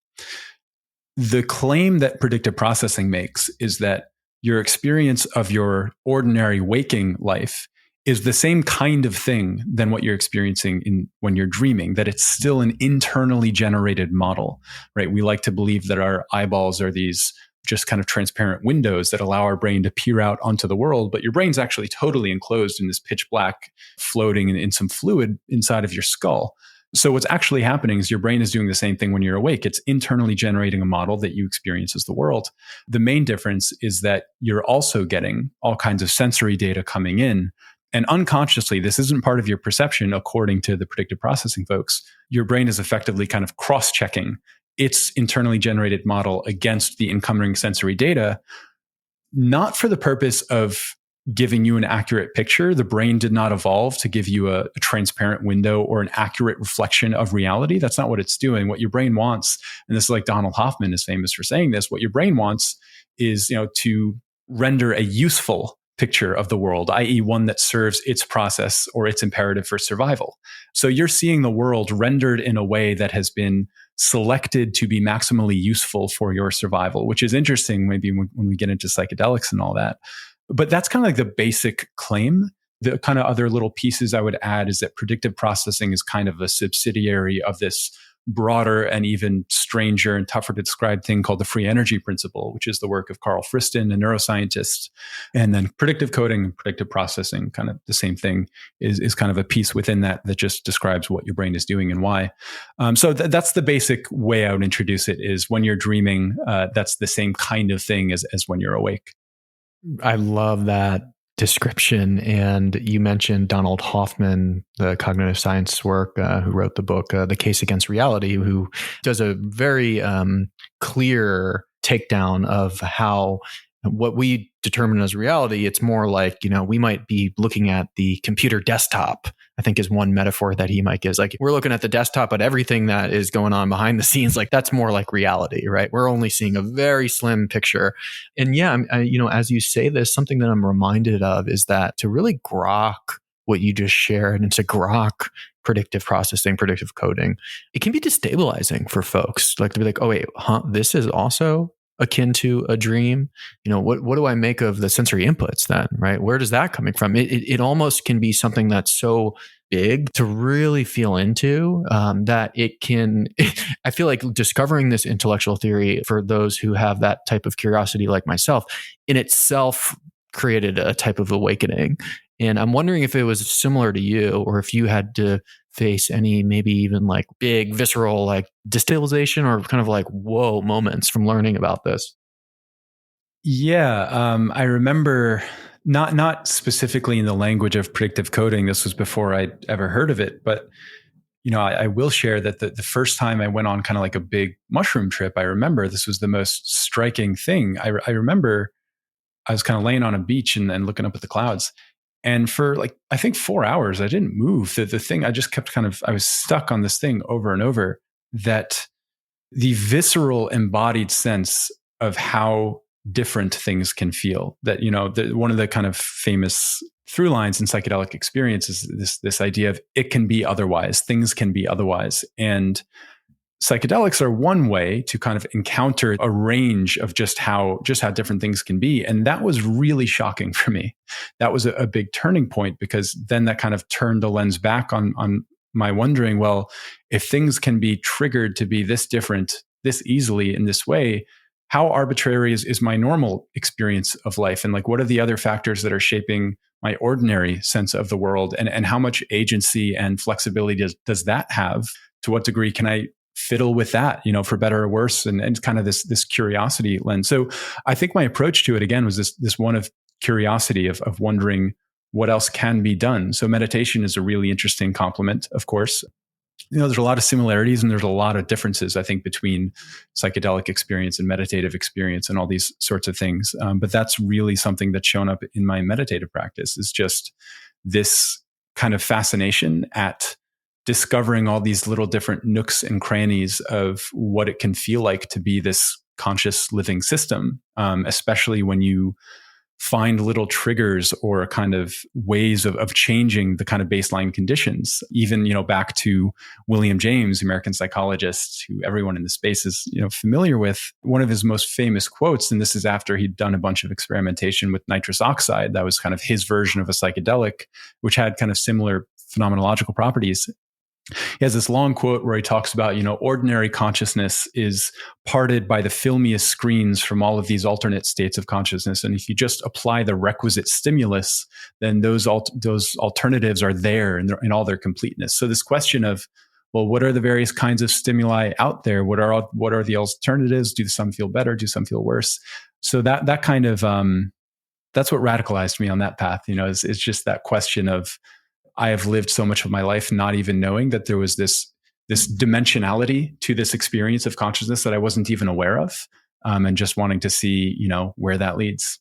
The claim that predictive processing makes is that your experience of your ordinary waking life is the same kind of thing than what you're experiencing when you're dreaming, that it's still an internally generated model, right? We like to believe that our eyeballs are these just kind of transparent windows that allow our brain to peer out onto the world, but your brain's actually totally enclosed in this pitch black, floating in some fluid inside of your skull. So what's actually happening is your brain is doing the same thing when you're awake. It's internally generating a model that you experience as the world. The main difference is that you're also getting all kinds of sensory data coming in. And unconsciously, this isn't part of your perception, according to the predictive processing folks. Your brain is effectively kind of cross-checking its internally generated model against the incoming sensory data, not for the purpose of giving you an accurate picture. The brain did not evolve to give you a transparent window or an accurate reflection of reality. That's not what it's doing. What your brain wants, and this is like Donald Hoffman is famous for saying this, what your brain wants is, to render a useful picture of the world, i.e. one that serves its process or its imperative for survival. So you're seeing the world rendered in a way that has been selected to be maximally useful for your survival, which is interesting maybe when we get into psychedelics and all that. But that's kind of like the basic claim. The kind of other little pieces I would add is that predictive processing is kind of a subsidiary of this broader and even stranger and tougher to describe thing called the free energy principle, which is the work of Carl Friston, a neuroscientist. And then predictive coding and predictive processing, kind of the same thing, is kind of a piece within that just describes what your brain is doing and why. So that's the basic way I would introduce it, is when you're dreaming, that's the same kind of thing as when you're awake. I love that description. And you mentioned Donald Hoffman, the cognitive science work, who wrote the book, The Case Against Reality, who does a very clear takedown of how what we determine as reality, it's more like, we might be looking at the computer desktop, I think is one metaphor that he might give. Like, we're looking at the desktop, but everything that is going on behind the scenes, like that's more like reality, right? We're only seeing a very slim picture. And yeah, as you say this, something that I'm reminded of is that to really grok what you just shared and to grok predictive processing, predictive coding, it can be destabilizing for folks. Like to be like, oh wait, this is also akin to a dream. What do I make of the sensory inputs then, right? Where does that coming from? It almost can be something that's so big to really feel into that it can, I feel like discovering this intellectual theory for those who have that type of curiosity like myself in itself created a type of awakening. And I'm wondering if it was similar to you, or if you had to face any maybe even like big visceral like destabilization or kind of like whoa moments from learning about this. Yeah, I remember not specifically in the language of predictive coding. This was before I'd ever heard of it, but I will share that the first time I went on kind of like a big mushroom trip, I remember this was the most striking thing. I remember I was kind of laying on a beach and looking up at the clouds. And for like, I think 4 hours, I didn't move. The thing, I just kept I was stuck on this thing over and over, that the visceral embodied sense of how different things can feel. That, one of the kind of famous through lines in psychedelic experience is this idea of it can be otherwise, things can be otherwise. And psychedelics are one way to kind of encounter a range of just how different things can be. And that was really shocking for me. That was a big turning point, because then that kind of turned the lens back on my wondering, well, if things can be triggered to be this different, this easily in this way, how arbitrary is my normal experience of life? And like, what are the other factors that are shaping my ordinary sense of the world? And how much agency and flexibility does that have? To what degree can I fiddle with that, for better or worse, and kind of this curiosity lens. So I think my approach to it again was this one of curiosity, of wondering what else can be done. So meditation is a really interesting complement, of course. There's a lot of similarities and there's a lot of differences, I think, between psychedelic experience and meditative experience and all these sorts of things. But that's really something that's shown up in my meditative practice, is just this kind of fascination at discovering all these little different nooks and crannies of what it can feel like to be this conscious living system, especially when you find little triggers or kind of ways of changing the kind of baseline conditions. Even, back to William James, American psychologist, who everyone in the space is, familiar with. One of his most famous quotes, and this is after he'd done a bunch of experimentation with nitrous oxide, that was kind of his version of a psychedelic, which had kind of similar phenomenological properties. He has this long quote where he talks about, ordinary consciousness is parted by the filmiest screens from all of these alternate states of consciousness. And if you just apply the requisite stimulus, then those alternatives are there in all their completeness. So this question of, well, what are the various kinds of stimuli out there? What are the alternatives? Do some feel better? Do some feel worse? So that kind of, that's what radicalized me on that path, is just that question of, I have lived so much of my life not even knowing that there was this dimensionality to this experience of consciousness that I wasn't even aware of, and just wanting to see, where that leads.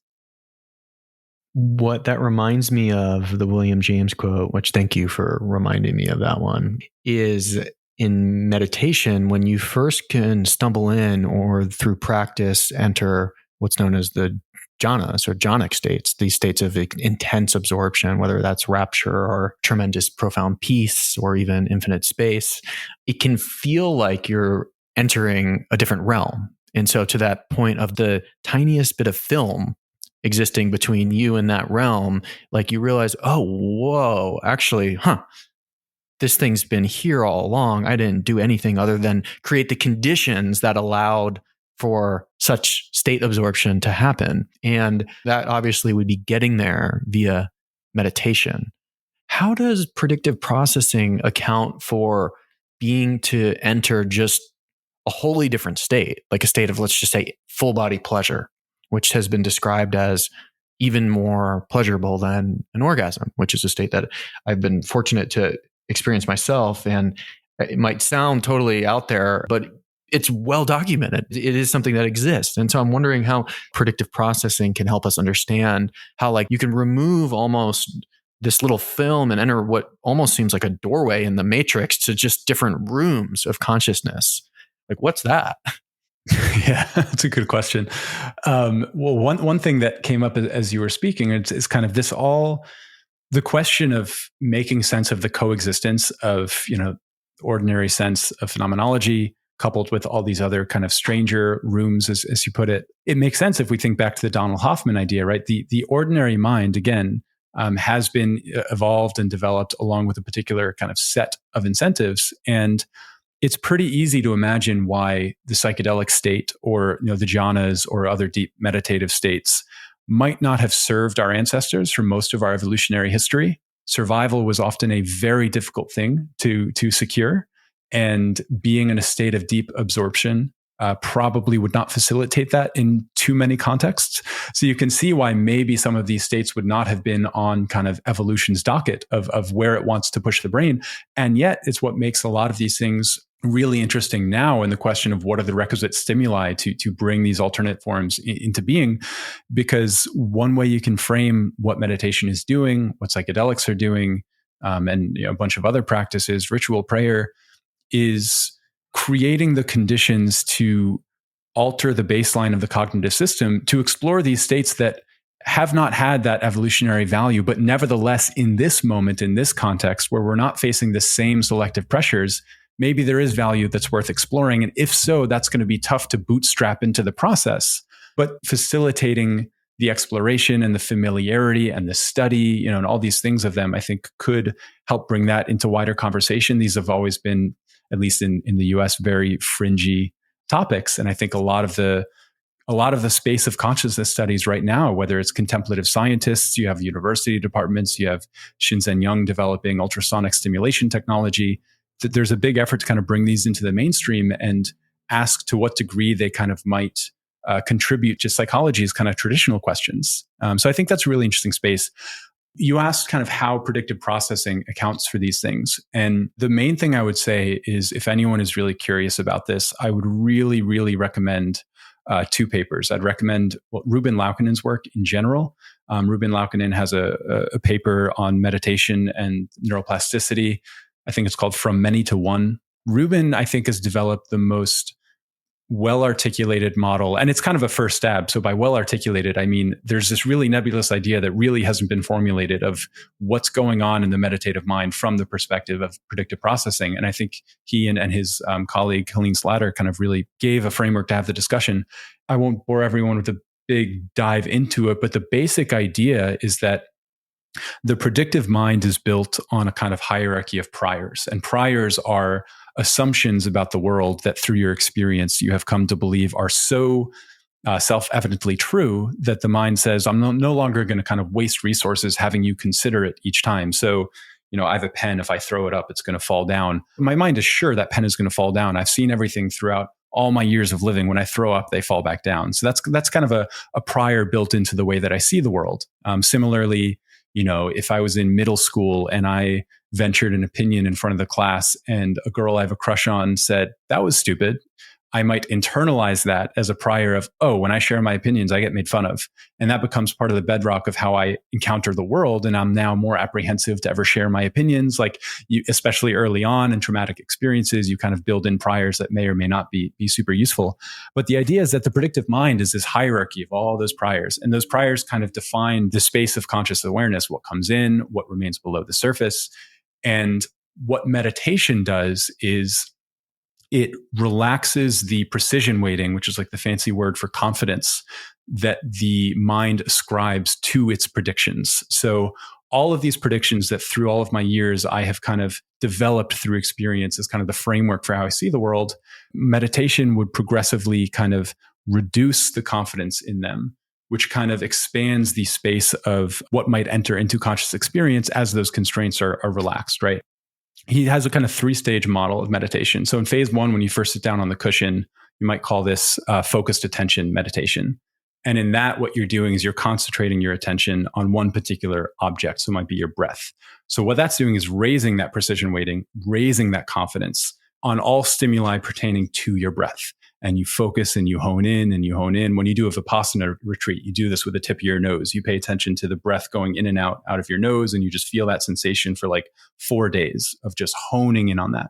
What that reminds me of, the William James quote, which thank you for reminding me of that one, is in meditation, when you first can stumble in or through practice enter what's known as the jhanas or jhanic states, these states of intense absorption, whether that's rapture or tremendous profound peace or even infinite space, it can feel like you're entering a different realm. And so to that point of the tiniest bit of film existing between you and that realm, like you realize, oh, whoa, actually, this thing's been here all along. I didn't do anything other than create the conditions that allowed for such state absorption to happen. And that obviously would be getting there via meditation. How does predictive processing account for being to enter just a wholly different state, like a state of, let's just say, full body pleasure, which has been described as even more pleasurable than an orgasm, which is a state that I've been fortunate to experience myself. And it might sound totally out there, but it's well documented. It is something that exists. And so I'm wondering how predictive processing can help us understand how, like, you can remove almost this little film and enter what almost seems like a doorway in the matrix to just different rooms of consciousness. Like, what's that? Yeah, that's a good question. Well, one thing that came up as you were speaking is kind of this the question of making sense of the coexistence of, ordinary sense of phenomenology coupled with all these other kind of stranger rooms, as you put it. It makes sense if we think back to the Donald Hoffman idea, right? The ordinary mind, again, has been evolved and developed along with a particular kind of set of incentives. And it's pretty easy to imagine why the psychedelic state or the jhanas or other deep meditative states might not have served our ancestors for most of our evolutionary history. Survival was often a very difficult thing to secure, and being in a state of deep absorption probably would not facilitate that in too many contexts. So you can see why maybe some of these states would not have been on kind of evolution's docket of where it wants to push the brain. And yet it's what makes a lot of these things really interesting now in the question of what are the requisite stimuli to bring these alternate forms into being. Because one way you can frame what meditation is doing, what psychedelics are doing, and a bunch of other practices, ritual prayer, is creating the conditions to alter the baseline of the cognitive system to explore these states that have not had that evolutionary value, but nevertheless, in this moment, in this context, where we're not facing the same selective pressures, maybe there is value that's worth exploring. And if so, that's going to be tough to bootstrap into the process. But facilitating the exploration and the familiarity and the study, and all these things of them, I think could help bring that into wider conversation. These have always been, at least in the US, very fringy topics. And I think a lot of the space of consciousness studies right now, whether it's contemplative scientists, you have university departments, you have Shinzen Young developing ultrasonic stimulation technology, that there's a big effort to kind of bring these into the mainstream and ask to what degree they kind of might contribute to psychology's kind of traditional questions. So I think that's a really interesting space. You asked kind of how predictive processing accounts for these things. And the main thing I would say is, if anyone is really curious about this, I would really, really recommend two papers. I'd recommend Ruben Laukonen's work in general. Ruben Laukonen has a paper on meditation and neuroplasticity. I think it's called From Many to One. Ruben, I think, has developed the most well-articulated model, and it's kind of a first stab. So by well-articulated, I mean, there's this really nebulous idea that really hasn't been formulated of what's going on in the meditative mind from the perspective of predictive processing. And I think he and his colleague, Helene Slatter, kind of really gave a framework to have the discussion. I won't bore everyone with a big dive into it, but the basic idea is that the predictive mind is built on a kind of hierarchy of priors. And priors are assumptions about the world that through your experience you have come to believe are so self-evidently true that the mind says, I'm no longer going to kind of waste resources having you consider it each time. So, I have a pen. If I throw it up, it's going to fall down. My mind is sure that pen is going to fall down. I've seen everything throughout all my years of living. When I throw up, they fall back down. So that's kind of a prior built into the way that I see the world. Similarly, if I was in middle school and I ventured an opinion in front of the class and a girl I have a crush on said, that was stupid, I might internalize that as a prior of, oh, when I share my opinions, I get made fun of. And that becomes part of the bedrock of how I encounter the world. And I'm now more apprehensive to ever share my opinions. Like you, especially early on in traumatic experiences, you kind of build in priors that may or may not be super useful. But the idea is that the predictive mind is this hierarchy of all those priors. And those priors kind of define the space of conscious awareness, what comes in, what remains below the surface. And what meditation does is it relaxes the precision weighting, which is like the fancy word for confidence that the mind ascribes to its predictions. So all of these predictions that through all of my years, I have kind of developed through experience as kind of the framework for how I see the world, meditation would progressively kind of reduce the confidence in them, which kind of expands the space of what might enter into conscious experience as those constraints are relaxed, right? He has a kind of 3-stage model of meditation. So in phase 1, when you first sit down on the cushion, you might call this focused attention meditation. And in that, what you're doing is you're concentrating your attention on one particular object. So it might be your breath. So what that's doing is raising that precision weighting, raising that confidence on all stimuli pertaining to your breath. And you focus and you hone in and you hone in. When you do a Vipassana retreat, you do this with the tip of your nose. You pay attention to the breath going in and out of your nose, and you just feel that sensation for like 4 days of just honing in on that.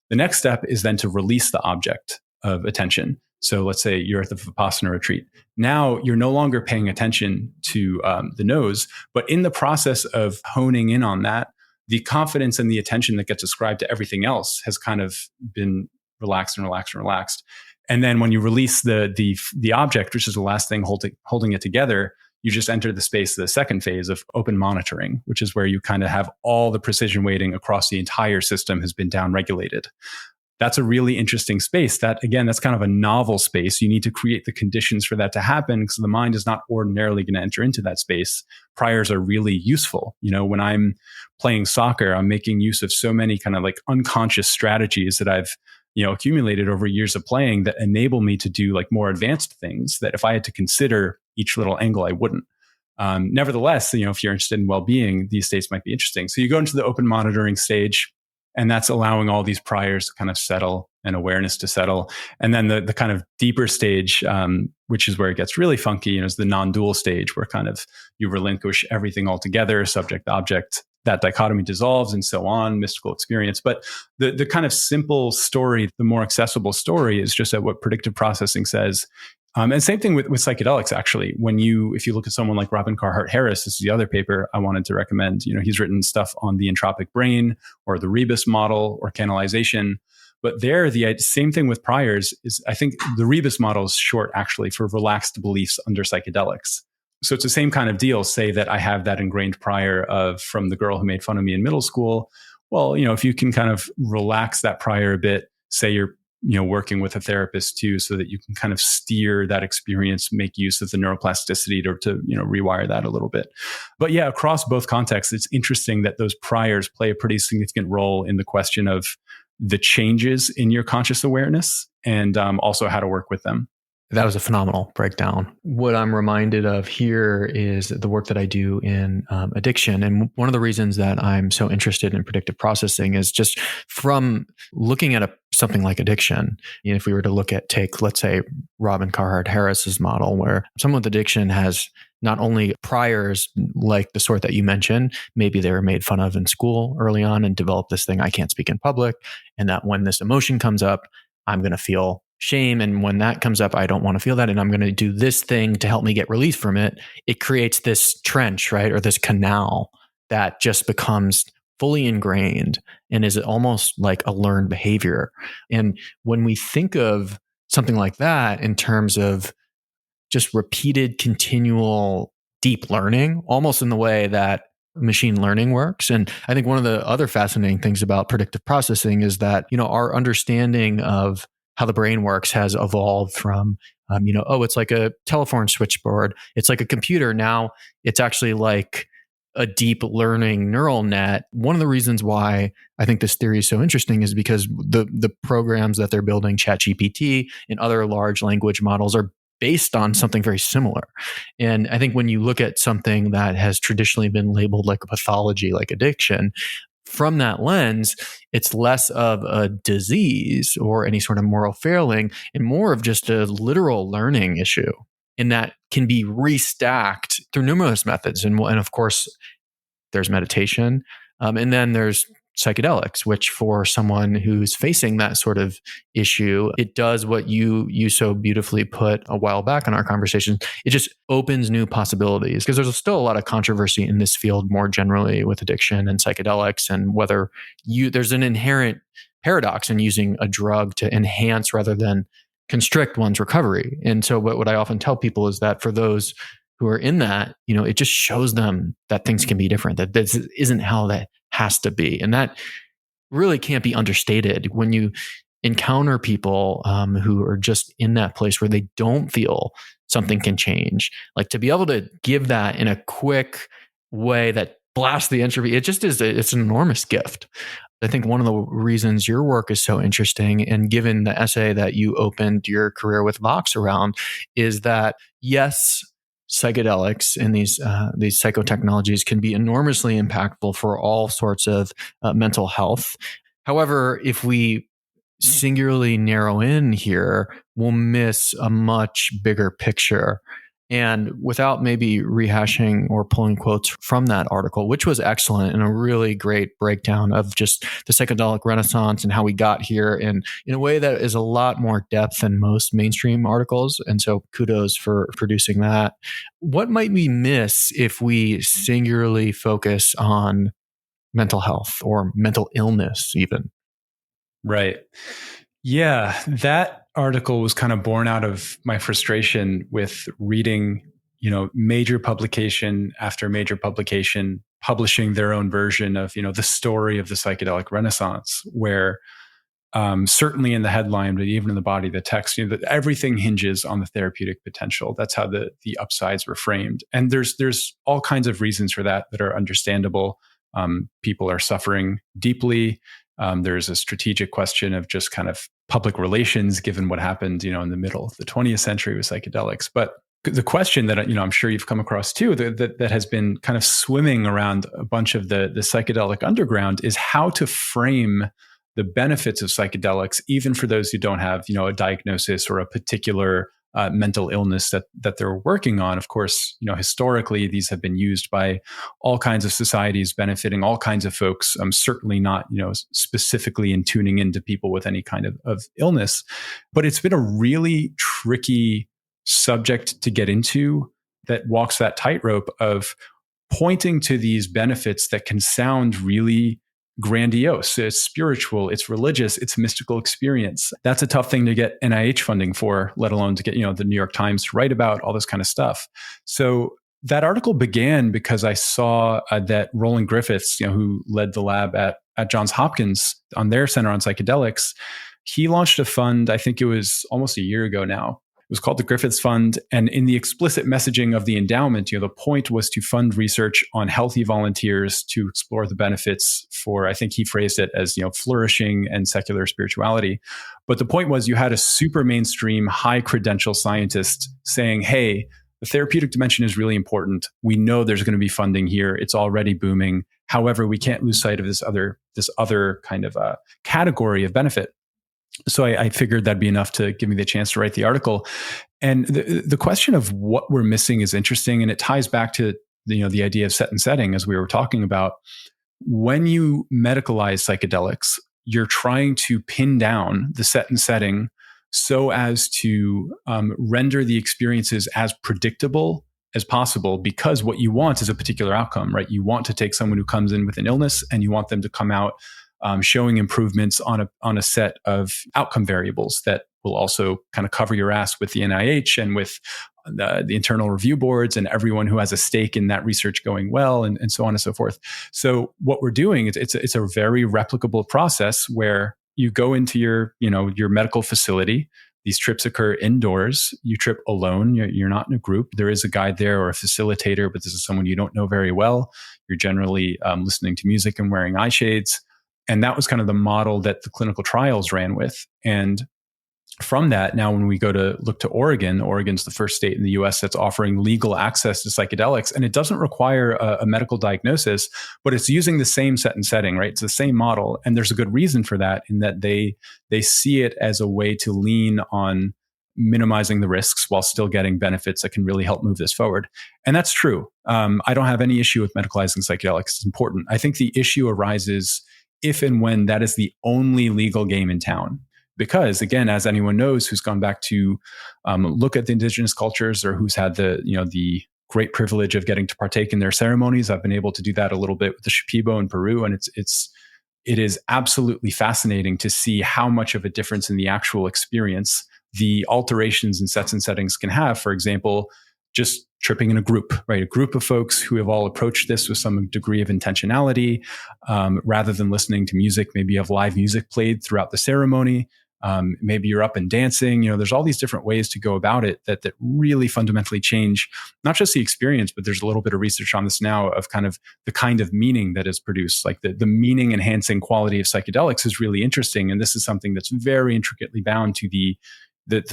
The next step is then to release the object of attention. So let's say you're at the Vipassana retreat. Now you're no longer paying attention to the nose, but in the process of honing in on that, the confidence and the attention that gets ascribed to everything else has kind of been relaxed and relaxed and relaxed. And then when you release the object, which is the last thing holding it together, you just enter the space of the second phase of open monitoring, which is where you kind of have all the precision weighting across the entire system has been downregulated. That's a really interesting space. That, again, that's kind of a novel space. You need to create the conditions for that to happen because the mind is not ordinarily going to enter into that space. Priors are really useful. You know, when I'm playing soccer, I'm making use of so many kind of like unconscious strategies that I've accumulated over years of playing that enable me to do like more advanced things that if I had to consider each little angle, I wouldn't. Nevertheless, if you're interested in well-being, these states might be interesting. So you go into the open monitoring stage, and that's allowing all these priors to kind of settle and awareness to settle. And then the kind of deeper stage, which is where it gets really funky, is the non-dual stage where kind of you relinquish everything altogether, subject, object, that dichotomy dissolves and so on, mystical experience. But the kind of simple story, the more accessible story is just at what predictive processing says. And same thing with psychedelics, actually. If you look at someone like Robin Carhart Harris, this is the other paper I wanted to recommend. He's written stuff on the entropic brain or the rebus model or canalization. But there, the same thing with priors is, I think the rebus model is short actually for relaxed beliefs under psychedelics. So it's the same kind of deal. Say that I have that ingrained prior from the girl who made fun of me in middle school. Well, if you can kind of relax that prior a bit, say you're working with a therapist too, so that you can kind of steer that experience, make use of the neuroplasticity to rewire that a little bit. But yeah, across both contexts, it's interesting that those priors play a pretty significant role in the question of the changes in your conscious awareness and also how to work with them. That was a phenomenal breakdown. What I'm reminded of here is the work that I do in addiction. And one of the reasons that I'm so interested in predictive processing is just from looking at something like addiction. If we were to take, let's say, Robin Carhart Harris's model, where someone with addiction has not only priors like the sort that you mentioned, maybe they were made fun of in school early on and developed this thing, I can't speak in public. And that when this emotion comes up, I'm going to feel shame. And when that comes up, I don't want to feel that. And I'm going to do this thing to help me get relief from it. It creates this trench, right? Or this canal that just becomes fully ingrained and is almost like a learned behavior. And when we think of something like that in terms of just repeated, continual, deep learning, almost in the way that machine learning works. And I think one of the other fascinating things about predictive processing is that, our understanding of how the brain works has evolved from, it's like a telephone switchboard. It's like a computer. Now it's actually like a deep learning neural net. One of the reasons why I think this theory is so interesting is because the programs that they're building, ChatGPT and other large language models, are based on something very similar. And I think when you look at something that has traditionally been labeled like a pathology, like addiction, from that lens, it's less of a disease or any sort of moral failing and more of just a literal learning issue. And that can be restacked through numerous methods. And of course, there's meditation. And then there's psychedelics, which for someone who's facing that sort of issue, it does what you so beautifully put a while back in our conversation. It just opens new possibilities, because there's still a lot of controversy in this field more generally with addiction and psychedelics, and whether there's an inherent paradox in using a drug to enhance rather than constrict one's recovery. And so what I often tell people is that for those who are in that, it just shows them that things can be different, that this isn't how that has to be. And that really can't be understated when you encounter people who are just in that place where they don't feel something can change. Like, to be able to give that in a quick way that blasts the entropy, it's an enormous gift. I think one of the reasons your work is so interesting, and given the essay that you opened your career with Vox around, is that yes, psychedelics and these psychotechnologies can be enormously impactful for all sorts of mental health. However, if we singularly narrow in here, we'll miss a much bigger picture. And without maybe rehashing or pulling quotes from that article, which was excellent and a really great breakdown of just the psychedelic renaissance and how we got here, and in a way that is a lot more depth than most mainstream articles. And so kudos for producing that. What might we miss if we singularly focus on mental health or mental illness even? Right. Yeah, that article was kind of born out of my frustration with reading, major publication after major publication publishing their own version of, the story of the psychedelic renaissance, where certainly in the headline, but even in the body of the text, that everything hinges on the therapeutic potential. That's how the upsides were framed. And there's all kinds of reasons for that are understandable. People are suffering deeply. There's a strategic question of just kind of public relations, given what happened, in the middle of the 20th century with psychedelics. But the question that, I'm sure you've come across too, that has been kind of swimming around a bunch of the psychedelic underground, is how to frame the benefits of psychedelics, even for those who don't have, a diagnosis or a particular mental illness that they're working on. Of course, historically, these have been used by all kinds of societies, benefiting all kinds of folks. Certainly not, specifically in tuning into people with any kind of illness. But it's been a really tricky subject to get into, that walks that tightrope of pointing to these benefits that can sound really grandiose. It's spiritual, it's religious, it's a mystical experience. That's a tough thing to get NIH funding for, let alone to get, the New York Times to write about all this kind of stuff. So that article began because I saw that Roland Griffiths, who led the lab at Johns Hopkins on their Center on Psychedelics, he launched a fund, I think it was almost a year ago now. It was called the Griffiths Fund. And in the explicit messaging of the endowment, the point was to fund research on healthy volunteers to explore the benefits for, I think he phrased it as, flourishing and secular spirituality. But the point was, you had a super mainstream, high credential scientist saying, hey, the therapeutic dimension is really important. We know there's going to be funding here. It's already booming. However, we can't lose sight of this other kind of category of benefit. So I figured that'd be enough to give me the chance to write the article. And the question of what we're missing is interesting. And it ties back to, the idea of set and setting, as we were talking about. When you medicalize psychedelics, you're trying to pin down the set and setting so as to render the experiences as predictable as possible, because what you want is a particular outcome, right? You want to take someone who comes in with an illness and you want them to come out showing improvements on a set of outcome variables that will also kind of cover your ass with the NIH and with the internal review boards and everyone who has a stake in that research going well, and so on and so forth. So what we're doing is it's a very replicable process where you go into your medical facility. These trips occur indoors. You trip alone. You're not in a group. There is a guide there or a facilitator, but this is someone you don't know very well. You're generally listening to music and wearing eye shades. And that was kind of the model that the clinical trials ran with. And from that, now when we go to look to Oregon, Oregon's the first state in the US that's offering legal access to psychedelics, and it doesn't require a medical diagnosis, but it's using the same set and setting, right? It's the same model. And there's a good reason for that, in that they see it as a way to lean on minimizing the risks while still getting benefits that can really help move this forward. And that's true. I don't have any issue with medicalizing psychedelics. It's important. I think the issue arises if and when that is the only legal game in town. Because again, as anyone knows who's gone back to look at the indigenous cultures, or who's had the great privilege of getting to partake in their ceremonies, I've been able to do that a little bit with the Shipibo in Peru, and it is absolutely fascinating to see how much of a difference in the actual experience the alterations in sets and settings can have. For example, just tripping in a group, right? A group of folks who have all approached this with some degree of intentionality, rather than listening to music. Maybe you have live music played throughout the ceremony. Maybe you're up and dancing. There's all these different ways to go about it that really fundamentally change not just the experience, but there's a little bit of research on this now of the kind of meaning that is produced. Like the meaning enhancing quality of psychedelics is really interesting. And this is something that's very intricately bound to the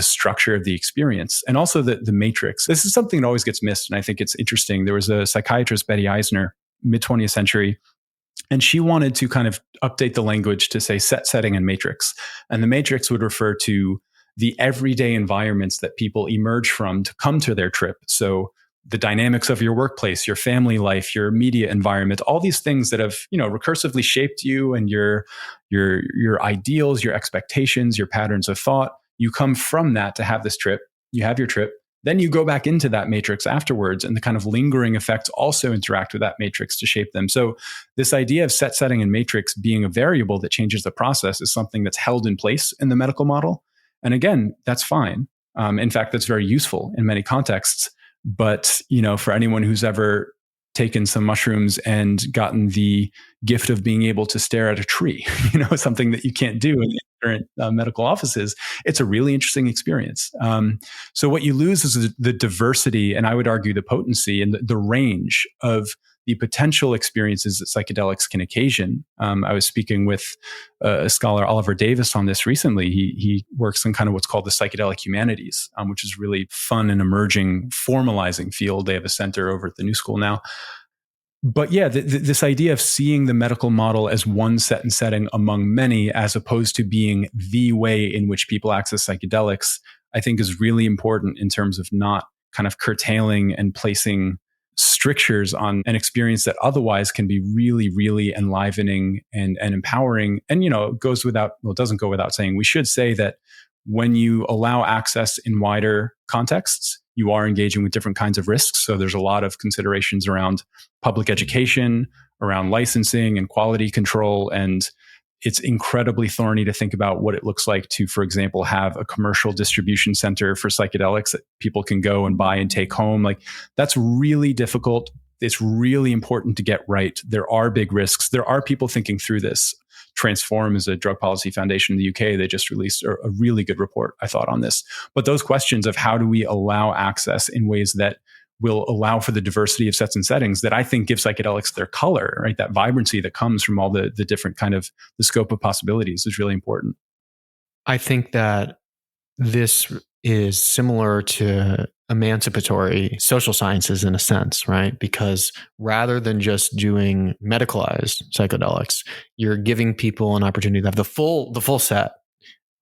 structure of the experience, and also the matrix. This is something that always gets missed, and I think it's interesting. There was a psychiatrist, Betty Eisner, mid-20th century, and she wanted to kind of update the language to say set, setting, and matrix. And the matrix would refer to the everyday environments that people emerge from to come to their trip. So the dynamics of your workplace, your family life, your media environment, all these things that have, recursively shaped you and your ideals, your expectations, your patterns of thought. You come from that to have this trip. You have your trip. Then you go back into that matrix afterwards, and the kind of lingering effects also interact with that matrix to shape them. So this idea of set, setting, and matrix being a variable that changes the process is something that's held in place in the medical model. And again, that's fine. In fact, that's very useful in many contexts. But, for anyone who's ever taken some mushrooms and gotten the gift of being able to stare at a tree, something that you can't do in current medical offices, it's a really interesting experience. So what you lose is the diversity, and I would argue the potency and the range of the potential experiences that psychedelics can occasion. I was speaking with a scholar, Oliver Davis, on this recently. He works in kind of what's called the psychedelic humanities, which is really fun and emerging, formalizing field. They have a center over at the New School now. But yeah, this idea of seeing the medical model as one set and setting among many, as opposed to being the way in which people access psychedelics, I think is really important in terms of not kind of curtailing and placing strictures on an experience that otherwise can be really, really enlivening and empowering. And, it doesn't go without saying, we should say that when you allow access in wider contexts, you are engaging with different kinds of risks. So there's a lot of considerations around public education, around licensing and quality control. And it's incredibly thorny to think about what it looks like to, for example, have a commercial distribution center for psychedelics that people can go and buy and take home. Like, that's really difficult. It's really important to get right. There are big risks. There are people thinking through this. Transform is a drug policy foundation in the UK. They just released a really good report, I thought, on this. But those questions of how do we allow access in ways that will allow for the diversity of sets and settings that I think give psychedelics their color, right? That vibrancy that comes from all the different kind of the scope of possibilities is really important. I think that this is similar to emancipatory social sciences in a sense, right? Because rather than just doing medicalized psychedelics, you're giving people an opportunity to have the full set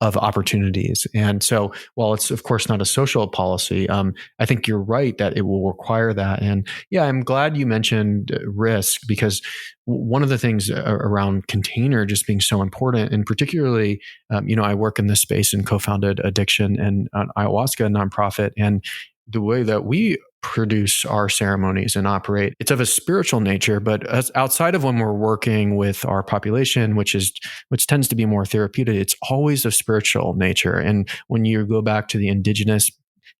of opportunities. And so while it's of course not a social policy, I think you're right that it will require that. And yeah, I'm glad you mentioned risk, because one of the things around container just being so important, and particularly, I work in this space and co-founded Addiction and Ayahuasca nonprofit, and the way that we produce our ceremonies and operate, it's of a spiritual nature, but outside of when we're working with our population, which tends to be more therapeutic, it's always of spiritual nature. And when you go back to the indigenous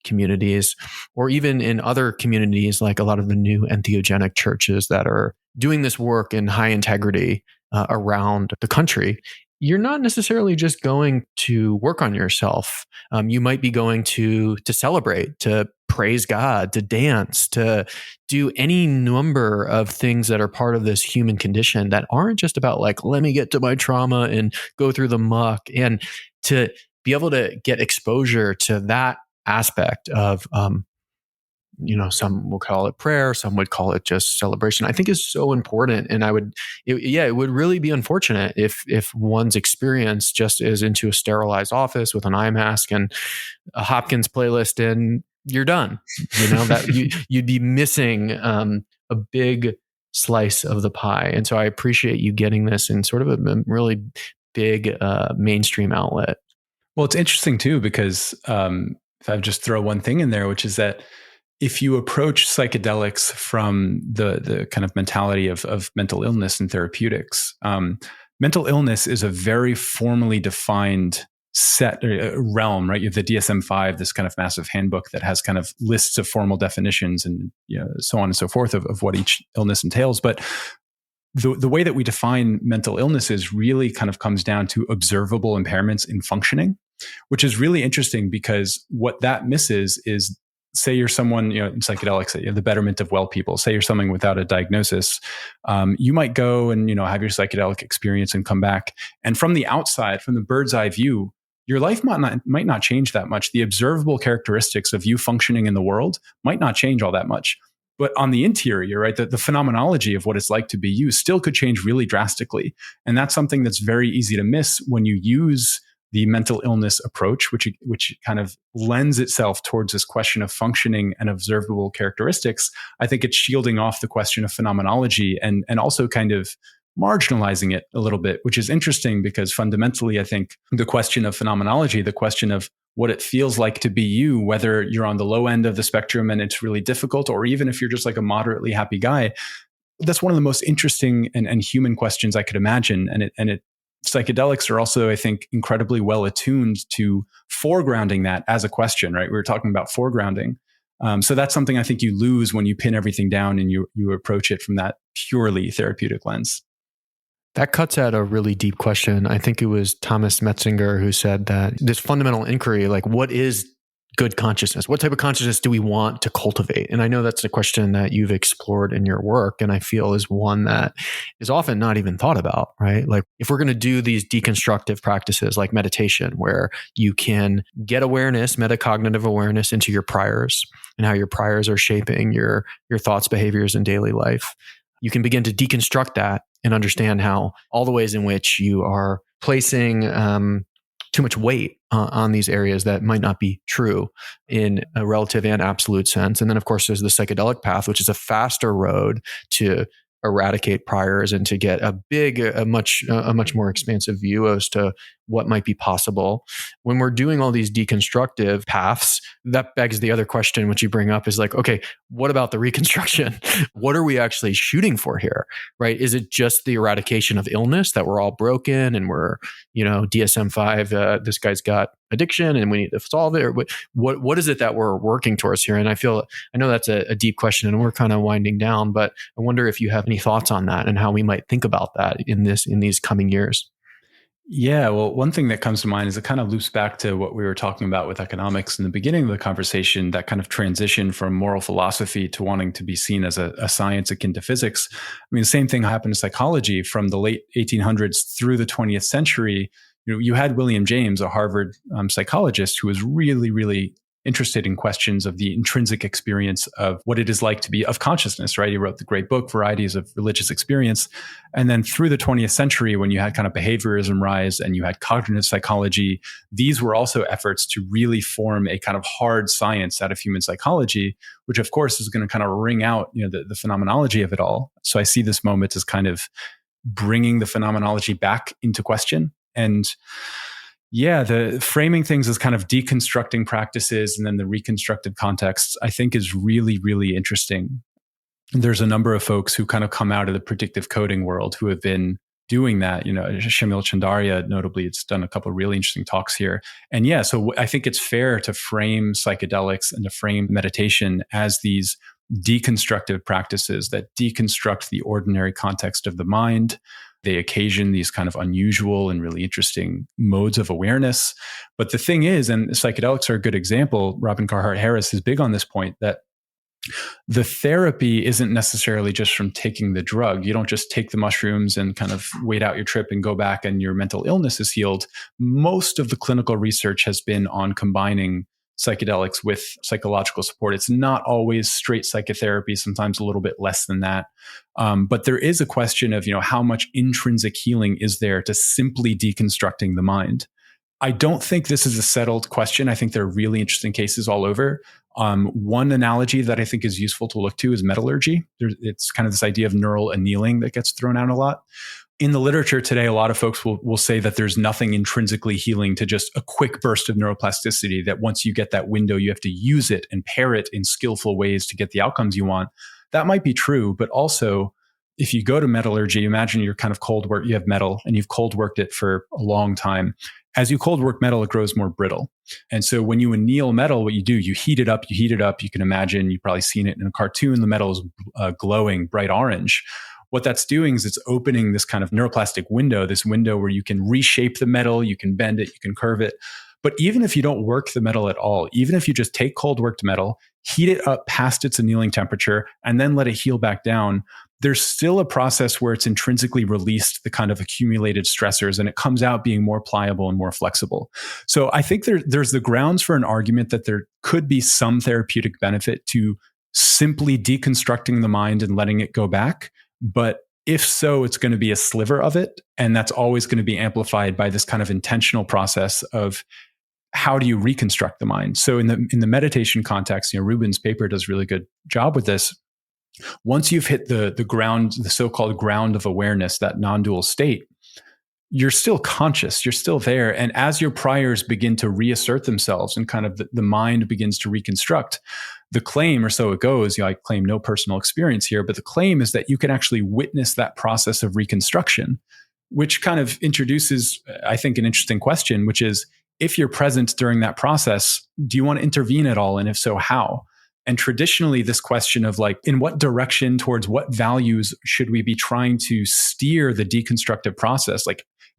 communities, or even in other communities, like a lot of the new entheogenic churches that are doing this work in high integrity around the country, you're not necessarily just going to work on yourself. You might be going to celebrate, to praise God, to dance, to do any number of things that are part of this human condition that aren't just about like, let me get to my trauma and go through the muck, and to be able to get exposure to that aspect of, some will call it prayer, some would call it just celebration, I think is so important. And it would really be unfortunate if one's experience just is into a sterilized office with an eye mask and a Hopkins playlist and you're done. That you'd be missing a big slice of the pie. And so I appreciate you getting this in sort of a really big mainstream outlet. Well, it's interesting too, because if I just throw one thing in there, which is that if you approach psychedelics from the kind of mentality of mental illness and therapeutics, mental illness is a very formally defined set realm, right? You have the DSM-5, this kind of massive handbook that has kind of lists of formal definitions and so on and so forth of what each illness entails. But the way that we define mental illnesses really kind of comes down to observable impairments in functioning, which is really interesting because what that misses is, say you're someone, in psychedelics, the betterment of well people, say you're someone without a diagnosis, you might go and, have your psychedelic experience and come back. And from the outside, from the bird's eye view, your life might not change that much. The observable characteristics of you functioning in the world might not change all that much. But on the interior, right, the phenomenology of what it's like to be you still could change really drastically. And that's something that's very easy to miss when you use the mental illness approach, which kind of lends itself towards this question of functioning and observable characteristics. I think it's shielding off the question of phenomenology and also kind of marginalizing it a little bit, which is interesting because fundamentally, I think the question of phenomenology, the question of what it feels like to be you, whether you're on the low end of the spectrum and it's really difficult, or even if you're just like a moderately happy guy, that's one of the most interesting and human questions I could imagine. And psychedelics are also, I think, incredibly well attuned to foregrounding that as a question, right? We were talking about foregrounding. So that's something I think you lose when you pin everything down and you approach it from that purely therapeutic lens. That cuts at a really deep question. I think it was Thomas Metzinger who said that this fundamental inquiry, like what is good consciousness? What type of consciousness do we want to cultivate? And I know that's a question that you've explored in your work, and I feel is one that is often not even thought about, right? Like if we're going to do these deconstructive practices like meditation, where you can get awareness, metacognitive awareness into your priors and how your priors are shaping your thoughts, behaviors, and daily life, you can begin to deconstruct that and understand how all the ways in which you are placing too much weight on these areas that might not be true in a relative and absolute sense. And then, of course, there's the psychedelic path, which is a faster road to eradicate priors and to get a much more expansive view as to what might be possible. When we're doing all these deconstructive paths, that begs the other question, which you bring up, is like, okay, what about the reconstruction? What are we actually shooting for here, right? Is it just the eradication of illness, that we're all broken and we're, DSM-5, this guy's got addiction and we need to solve it? Or what is it that we're working towards here? And I know that's a deep question and we're kind of winding down, but I wonder if you have any thoughts on that and how we might think about that in these coming years. Yeah, well, one thing that comes to mind is it kind of loops back to what we were talking about with economics in the beginning of the conversation, that kind of transition from moral philosophy to wanting to be seen as a science akin to physics. I mean, the same thing happened to psychology from the late 1800s through the 20th century. You had William James, a Harvard psychologist, who was really, really interested in questions of the intrinsic experience of what it is like to be of consciousness, right? He wrote the great book, Varieties of Religious Experience. And then through the 20th century, when you had kind of behaviorism rise and you had cognitive psychology, these were also efforts to really form a kind of hard science out of human psychology, which of course is going to kind of wring out, the phenomenology of it all. So I see this moment as kind of bringing the phenomenology back into question. And yeah, the framing things as kind of deconstructing practices and then the reconstructed contexts, I think is really, really interesting. There's a number of folks who kind of come out of the predictive coding world who have been doing that. Shamil Chandaria, notably, it's done a couple of really interesting talks here. And yeah, so I think it's fair to frame psychedelics and to frame meditation as these deconstructive practices that deconstruct the ordinary context of the mind. They occasion these kind of unusual and really interesting modes of awareness. But the thing is, and psychedelics are a good example, Robin Carhart Harris is big on this point, that The therapy isn't necessarily just from taking the drug. You don't just take the mushrooms and kind of wait out your trip and go back and your mental illness is healed. Most of the clinical research has been on combining psychedelics with psychological support. It's not always straight psychotherapy, sometimes a little bit less than that. But there is a question of, how much intrinsic healing is there to simply deconstructing the mind? I don't think this is a settled question. I think there are really interesting cases all over. One analogy that I think is useful to look to is metallurgy. It's kind of this idea of neural annealing that gets thrown out a lot. In the literature today, a lot of folks will say that there's nothing intrinsically healing to just a quick burst of neuroplasticity, that once you get that window, you have to use it and pair it in skillful ways to get the outcomes you want. That might be true, but also if you go to metallurgy, imagine you're kind of cold work, you have metal and you've cold worked it for a long time. As you cold work metal, it grows more brittle. And so when you anneal metal, what you do, you heat it up. You can imagine, you've probably seen it in a cartoon, the metal is glowing bright orange. What that's doing is it's opening this kind of neuroplastic window, this window where you can reshape the metal, you can bend it, you can curve it. But even if you don't work the metal at all, even if you just take cold worked metal, heat it up past its annealing temperature, and then let it heal back down, there's still a process where it's intrinsically released the kind of accumulated stressors and it comes out being more pliable and more flexible. So I think there's the grounds for an argument that there could be some therapeutic benefit to simply deconstructing the mind and letting it go back. But if so, it's going to be a sliver of it. And that's always going to be amplified by this kind of intentional process of how do you reconstruct the mind? So in the meditation context, Rubin's paper does a really good job with this. Once you've hit the ground, the so-called ground of awareness, that non-dual state, you're still conscious, you're still there. And as your priors begin to reassert themselves and kind of the mind begins to reconstruct, the claim, or so it goes, I claim no personal experience here, but the claim is that you can actually witness that process of reconstruction, which kind of introduces, I think, an interesting question, which is, if you're present during that process, do you want to intervene at all? And if so, how? And traditionally, this question of in what direction, towards what values should we be trying to steer the deconstructive process?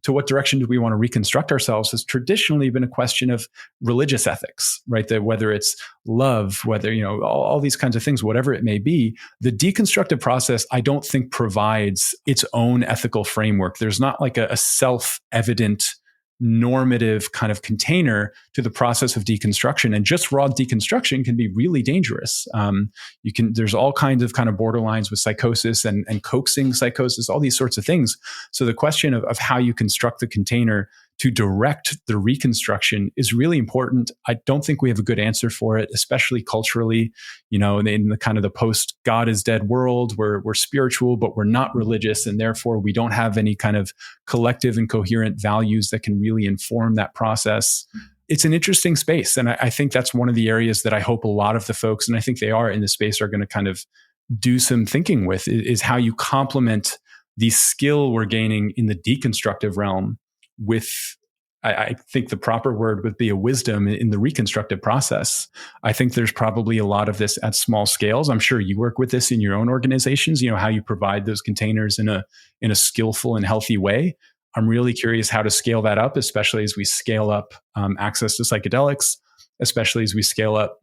To what direction do we want to reconstruct ourselves has traditionally been a question of religious ethics, right? That whether it's love, whether, all these kinds of things, whatever it may be, the deconstructive process, I don't think provides its own ethical framework. There's not a self-evident normative kind of container to the process of deconstruction, and just raw deconstruction can be really dangerous. There's all kinds of kind of borderlines with psychosis and coaxing psychosis, all these sorts of things. So the question of how you construct the container to direct the reconstruction is really important. I don't think we have a good answer for it, especially culturally. In the kind of the post God is dead world, we're spiritual, but we're not religious, and therefore we don't have any kind of collective and coherent values that can really inform that process. It's an interesting space, and I think that's one of the areas that I hope a lot of the folks, and I think they are in the space, are going to kind of do some thinking with, is how you complement the skill we're gaining in the deconstructive realm with, I think the proper word would be a wisdom in the reconstructive process. I think there's probably a lot of this at small scales. I'm sure you work with this in your own organizations, how you provide those containers in a skillful and healthy way. I'm really curious how to scale that up, especially as we scale up access to psychedelics, especially as we scale up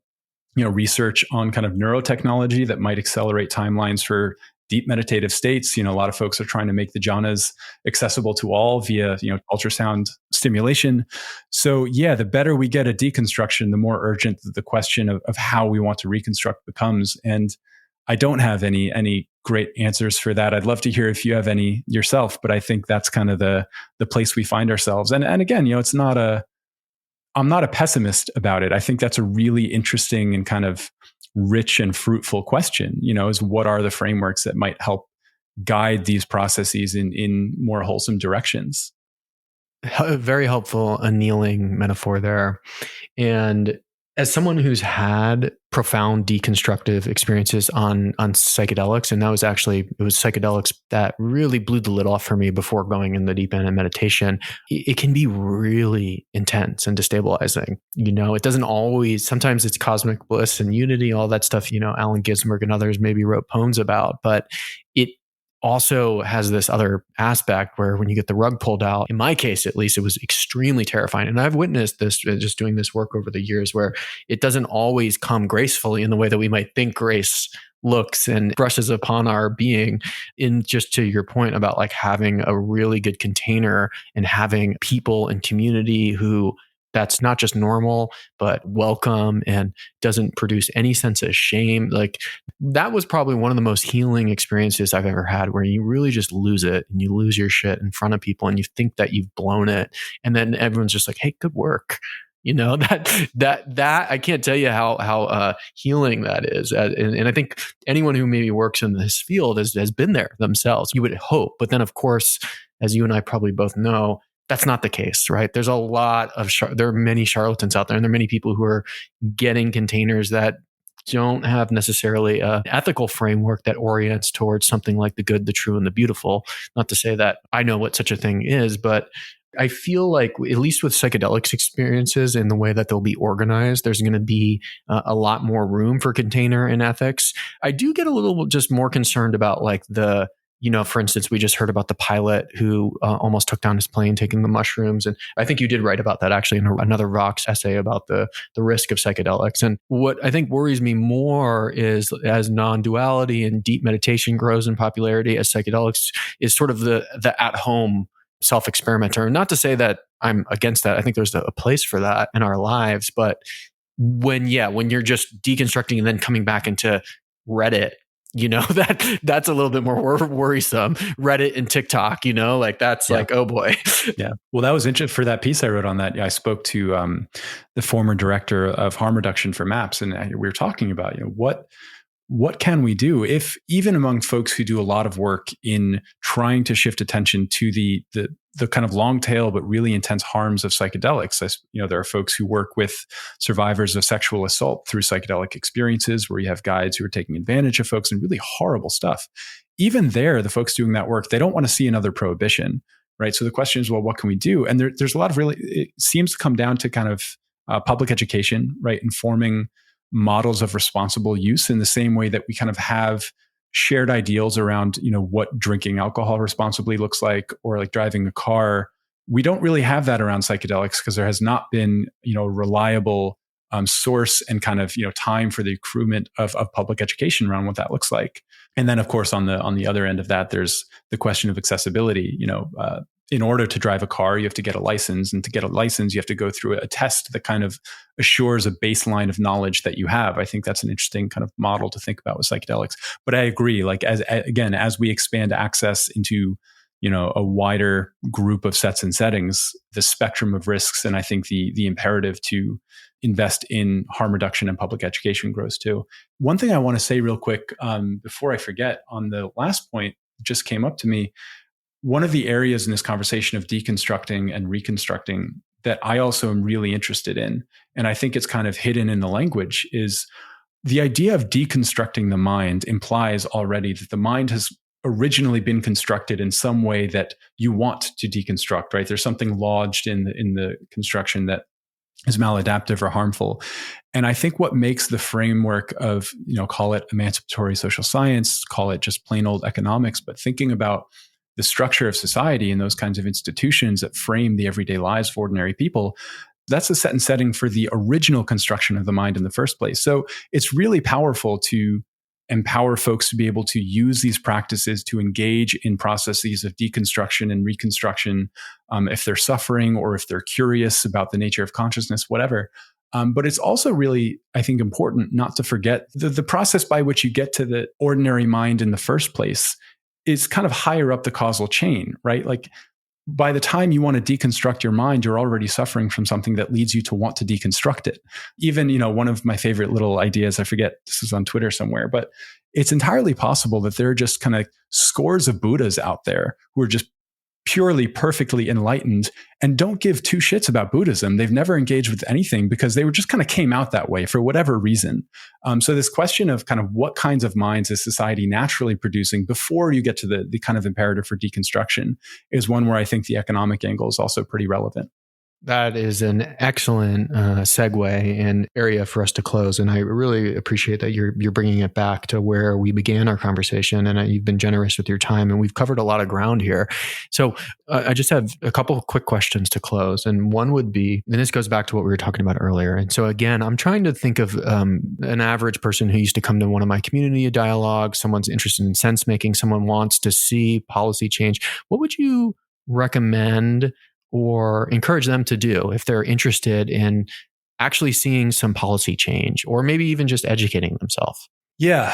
research on kind of neurotechnology that might accelerate timelines for deep meditative states. A lot of folks are trying to make the jhanas accessible to all via, ultrasound stimulation. So yeah, the better we get at deconstruction, the more urgent the question of how we want to reconstruct becomes. And I don't have any great answers for that. I'd love to hear if you have any yourself, but I think that's kind of the place we find ourselves. And again, I'm not a pessimist about it. I think that's a really interesting and kind of rich and fruitful question, is what are the frameworks that might help guide these processes in more wholesome directions? Very helpful annealing metaphor there. And as someone who's had profound deconstructive experiences on psychedelics, and it was psychedelics that really blew the lid off for me before going in the deep end of meditation, it can be really intense and destabilizing. It doesn't always, sometimes it's cosmic bliss and unity, all that stuff, Allen Ginsberg and others maybe wrote poems about, but it also has this other aspect where when you get the rug pulled out, in my case, at least, it was extremely terrifying. And I've witnessed this just doing this work over the years where it doesn't always come gracefully in the way that we might think grace looks and brushes upon our being. In just to your point about like having a really good container and having people and community who that's not just normal, but welcome and doesn't produce any sense of shame. Like that was probably one of the most healing experiences I've ever had, where you really just lose it and you lose your shit in front of people and you think that you've blown it. And then everyone's just like, hey, good work. That I can't tell you how healing that is. And I think anyone who maybe works in this field has been there themselves. You would hope. But then, of course, as you and I probably both know, that's not the case, right? There's a lot of, there are many charlatans out there, and there are many people who are getting containers that don't have necessarily an ethical framework that orients towards something like the good, the true, and the beautiful. Not to say that I know what such a thing is, but I feel like, at least with psychedelics experiences and the way that they'll be organized, there's going to be a lot more room for container and ethics. I do get a little just more concerned about like for instance, we just heard about the pilot who almost took down his plane taking the mushrooms. And I think you did write about that actually in another Vox essay about the risk of psychedelics. And what I think worries me more is, as non-duality and deep meditation grows in popularity, as psychedelics is sort of the at-home self-experimenter. Not to say that I'm against that. I think there's a place for that in our lives. But when you're just deconstructing and then coming back into Reddit, that's a little bit more worrisome. Reddit and TikTok, that's like, oh boy. Yeah. Well, that was interesting. For that piece I wrote on that, I spoke to the former director of harm reduction for MAPS, and we were talking about, what can we do if, even among folks who do a lot of work in trying to shift attention to the kind of long tail but really intense harms of psychedelics. There are folks who work with survivors of sexual assault through psychedelic experiences, where you have guides who are taking advantage of folks and really horrible stuff. Even there, the folks doing that work, they don't want to see another prohibition, right? So the question is, well, what can we do? And there's a lot of it seems to come down to kind of public education, right? Informing models of responsible use in the same way that we kind of have shared ideals around, what drinking alcohol responsibly looks like, or like driving a car. We don't really have that around psychedelics because there has not been, a reliable source and kind of, time for the accruement of public education around what that looks like. And then, of course, on the other end of that, there's the question of accessibility. In order to drive a car, you have to get a license. And to get a license, you have to go through a test that kind of assures a baseline of knowledge that you have. I think that's an interesting kind of model to think about with psychedelics. But I agree, like as we expand access into, a wider group of sets and settings, the spectrum of risks, and I think the imperative to invest in harm reduction and public education grows too. One thing I want to say real quick before I forget, on the last point just came up to me. One of the areas in this conversation of deconstructing and reconstructing that I also am really interested in, and I think it's kind of hidden in the language, is the idea of deconstructing the mind implies already that the mind has originally been constructed in some way that you want to deconstruct, right? There's something lodged in the construction that is maladaptive or harmful. And I think what makes the framework of, call it emancipatory social science, call it just plain old economics, but thinking about the structure of society and those kinds of institutions that frame the everyday lives of ordinary people, that's a set and setting for the original construction of the mind in the first place. So it's really powerful to empower folks to be able to use these practices to engage in processes of deconstruction and reconstruction, if they're suffering or if they're curious about the nature of consciousness, whatever. But it's also really, I think, important not to forget the process by which you get to the ordinary mind in the first place is kind of higher up the causal chain, right? Like by the time you want to deconstruct your mind, you're already suffering from something that leads you to want to deconstruct it. Even, one of my favorite little ideas, I forget, this is on Twitter somewhere, but it's entirely possible that there are just kind of scores of Buddhas out there who are just purely perfectly enlightened and don't give two shits about Buddhism. They've never engaged with anything because they were just kind of came out that way for whatever reason. So this question of kind of what kinds of minds is society naturally producing before you get to the kind of imperative for deconstruction is one where I think the economic angle is also pretty relevant. That is an excellent segue and area for us to close. And I really appreciate that you're bringing it back to where we began our conversation. And you've been generous with your time. And we've covered a lot of ground here. So I just have a couple of quick questions to close. And one would be, and this goes back to what we were talking about earlier. And so again, I'm trying to think of an average person who used to come to one of my community dialogues. Someone's interested in sense making. Someone wants to see policy change. What would you recommend or encourage them to do if they're interested in actually seeing some policy change, or maybe even just educating themselves? Yeah,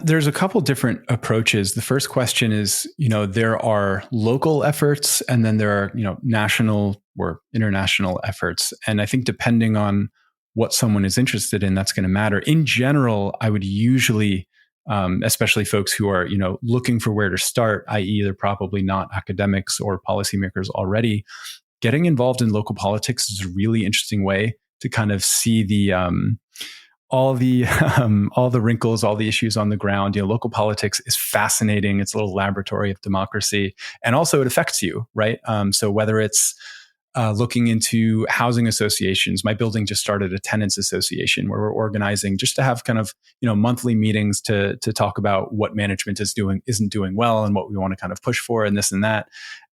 there's a couple different approaches. The first question is, there are local efforts and then there are, national or international efforts. And I think depending on what someone is interested in, that's going to matter. In general, I would usually, especially folks who are, looking for where to start, i.e. they're probably not academics or policymakers already, getting involved in local politics is a really interesting way to kind of see the all the wrinkles, all the issues on the ground. Local politics is fascinating. It's a little laboratory of democracy, and also it affects you, right? So whether it's looking into housing associations, my building just started a tenants association where we're organizing just to have kind of monthly meetings to talk about what management isn't doing well and what we want to kind of push for and this and that.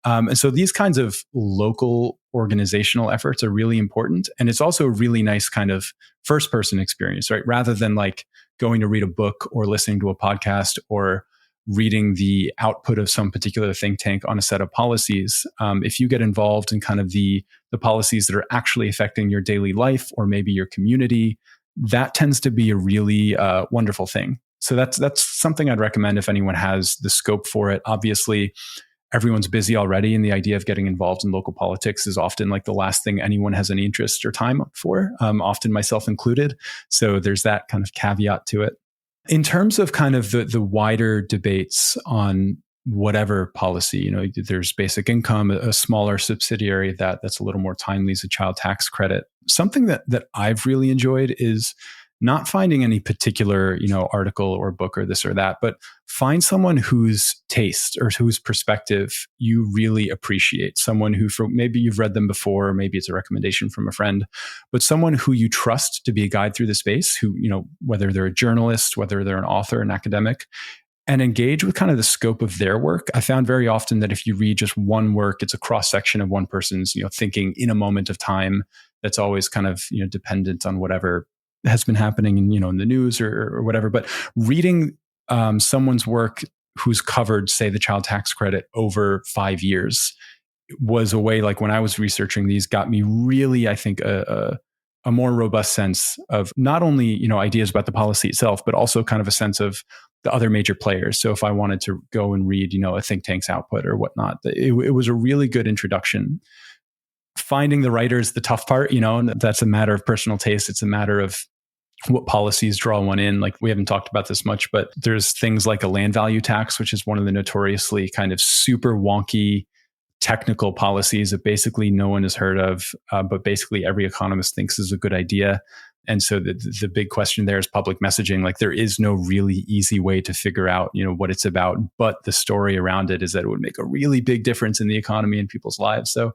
And so these kinds of local organizational efforts are really important. And it's also a really nice kind of first person experience, right? Rather than like going to read a book or listening to a podcast or reading the output of some particular think tank on a set of policies. If you get involved in kind of the policies that are actually affecting your daily life or maybe your community, that tends to be a really wonderful thing. So that's something I'd recommend if anyone has the scope for it. Obviously, everyone's busy already, and the idea of getting involved in local politics is often like the last thing anyone has any interest or time for, often myself included. So there's that kind of caveat to it. In terms of kind of the wider debates on whatever policy, there's basic income, a smaller subsidiary that's a little more timely is a child tax credit. Something that I've really enjoyed is not finding any particular, article or book or this or that, but find someone whose taste or whose perspective you really appreciate. Someone who, maybe you've read them before, or maybe it's a recommendation from a friend, but someone who you trust to be a guide through the space, who, whether they're a journalist, whether they're an author, an academic, and engage with kind of the scope of their work. I found very often that if you read just one work, it's a cross section of one person's, thinking in a moment of time that's always kind of, dependent on whatever has been happening in, in the news or whatever. But reading someone's work who's covered, say, the child tax credit over 5 years was a way, like when I was researching these, got me really, I think, a more robust sense of not only, ideas about the policy itself, but also kind of a sense of the other major players. So if I wanted to go and read, a think tank's output or whatnot, it was a really good introduction. Finding the writers, the tough part, and that's a matter of personal taste. It's a matter of what policies draw one in. Like, we haven't talked about this much, but there's things like a land value tax, which is one of the notoriously kind of super wonky technical policies that basically no one has heard of, but basically every economist thinks is a good idea. And so the big question there is public messaging. Like, there is no really easy way to figure out, what it's about, but the story around it is that it would make a really big difference in the economy and people's lives. So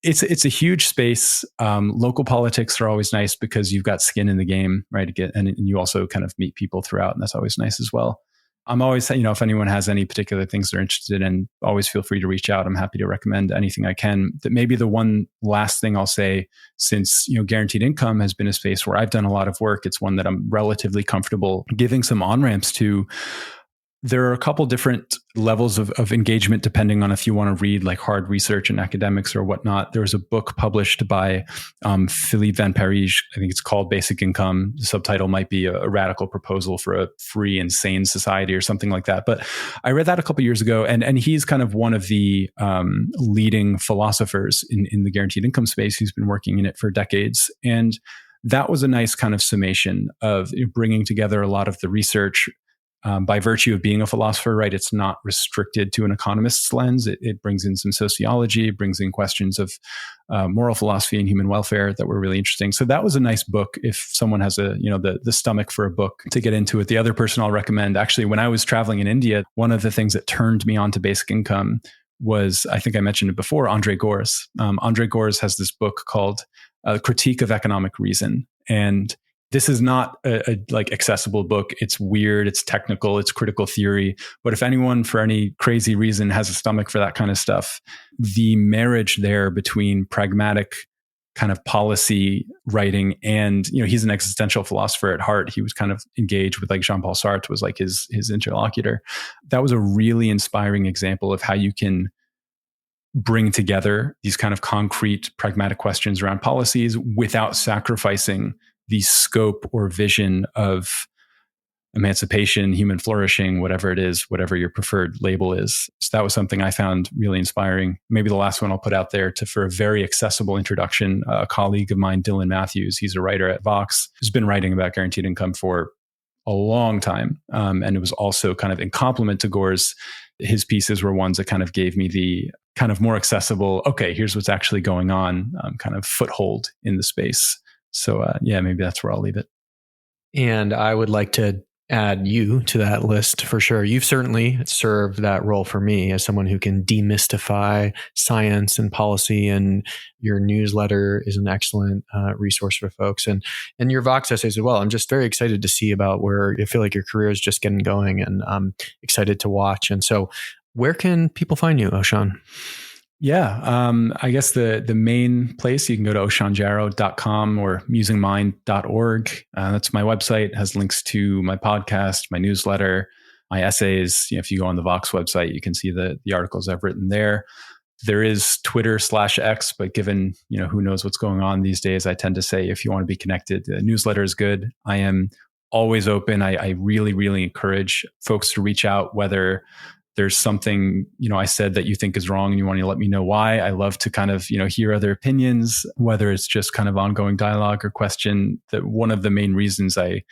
it's a huge space. Local politics are always nice because you've got skin in the game, right? And you also kind of meet people throughout, and that's always nice as well. I'm always, if anyone has any particular things they're interested in, always feel free to reach out. I'm happy to recommend anything I can. That maybe the one last thing I'll say, since, guaranteed income has been a space where I've done a lot of work, it's one that I'm relatively comfortable giving some on-ramps to. There are a couple different levels of engagement depending on if you want to read like hard research and academics or whatnot. There was a book published by Philippe Van Parijs. I think it's called Basic Income. The subtitle might be a radical proposal for a free and sane society or something like that. But I read that a couple years ago, and he's kind of one of the leading philosophers in the guaranteed income space who's been working in it for decades. And that was a nice kind of summation of bringing together a lot of the research. By virtue of being a philosopher, right? It's not restricted to an economist's lens. It brings in some sociology, it brings in questions of moral philosophy and human welfare that were really interesting. So that was a nice book if someone has the stomach for a book to get into it. The other person I'll recommend, actually, when I was traveling in India, one of the things that turned me on to basic income was, I think I mentioned it before, Andre Gorz. Andre Gorz has this book called Critique of Economic Reason. And this is not a like accessible book. It's weird, it's technical, it's critical theory. But if anyone, for any crazy reason, has a stomach for that kind of stuff, the marriage there between pragmatic kind of policy writing and, he's an existential philosopher at heart. He was kind of engaged with like Jean-Paul Sartre was like his interlocutor. That was a really inspiring example of how you can bring together these kind of concrete, pragmatic questions around policies without sacrificing the scope or vision of emancipation, human flourishing, whatever it is, whatever your preferred label is. So that was something I found really inspiring. Maybe the last one I'll put out there for a very accessible introduction, a colleague of mine, Dylan Matthews, he's a writer at Vox, who's been writing about guaranteed income for a long time. And it was also kind of in complement to Gorz. His pieces were ones that kind of gave me the kind of more accessible, okay, here's what's actually going on, kind of foothold in the space. So maybe that's where I'll leave it. And I would like to add you to that list for sure. You've certainly served that role for me as someone who can demystify science and policy, and your newsletter is an excellent resource for folks, and your Vox essays as well. I'm just very excited to see about where I feel like your career is just getting going, and I'm excited to watch. And so where can people find you, Oshan? Yeah, I guess the main place, you can go to oshanjarow.com or musingmind.org. That's my website. It has links to my podcast, my newsletter, my essays. If you go on the Vox website, you can see the articles I've written there. There is Twitter/X, but given, who knows what's going on these days, I tend to say if you want to be connected, the newsletter is good. I am always open. I really, really encourage folks to reach out, whether there's something, I said that you think is wrong and you want to let me know why. I love to kind of, hear other opinions, whether it's just kind of ongoing dialogue or question. That one of the main reasons I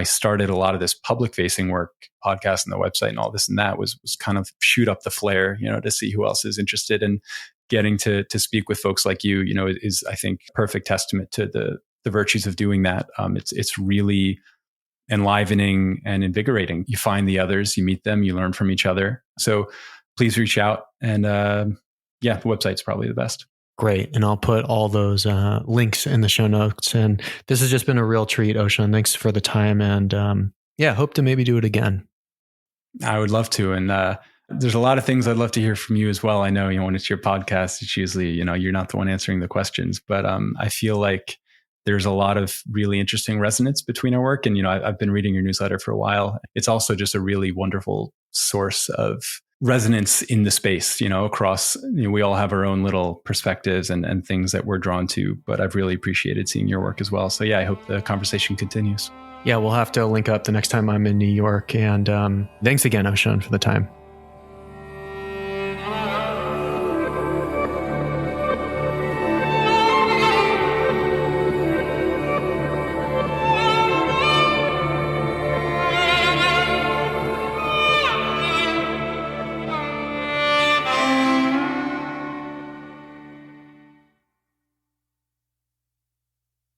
started a lot of this public facing work, podcast and the website and all this and that was kind of shoot up the flare, to see who else is interested. And getting to speak with folks like you, is I think perfect testament to the virtues of doing that. It's really enlivening and invigorating. You find the others, you meet them, you learn from each other. So please reach out. And the website's probably the best. Great. And I'll put all those links in the show notes. And this has just been a real treat, Oshan. Thanks for the time. And hope to maybe do it again. I would love to. And there's a lot of things I'd love to hear from you as well. I know, when it's your podcast, it's usually, you're not the one answering the questions, but I feel like there's a lot of really interesting resonance between our work. And, I've been reading your newsletter for a while. It's also just a really wonderful source of resonance in the space, across, we all have our own little perspectives and things that we're drawn to, but I've really appreciated seeing your work as well. So I hope the conversation continues. Yeah, we'll have to link up the next time I'm in New York. And thanks again, Oshan, for the time.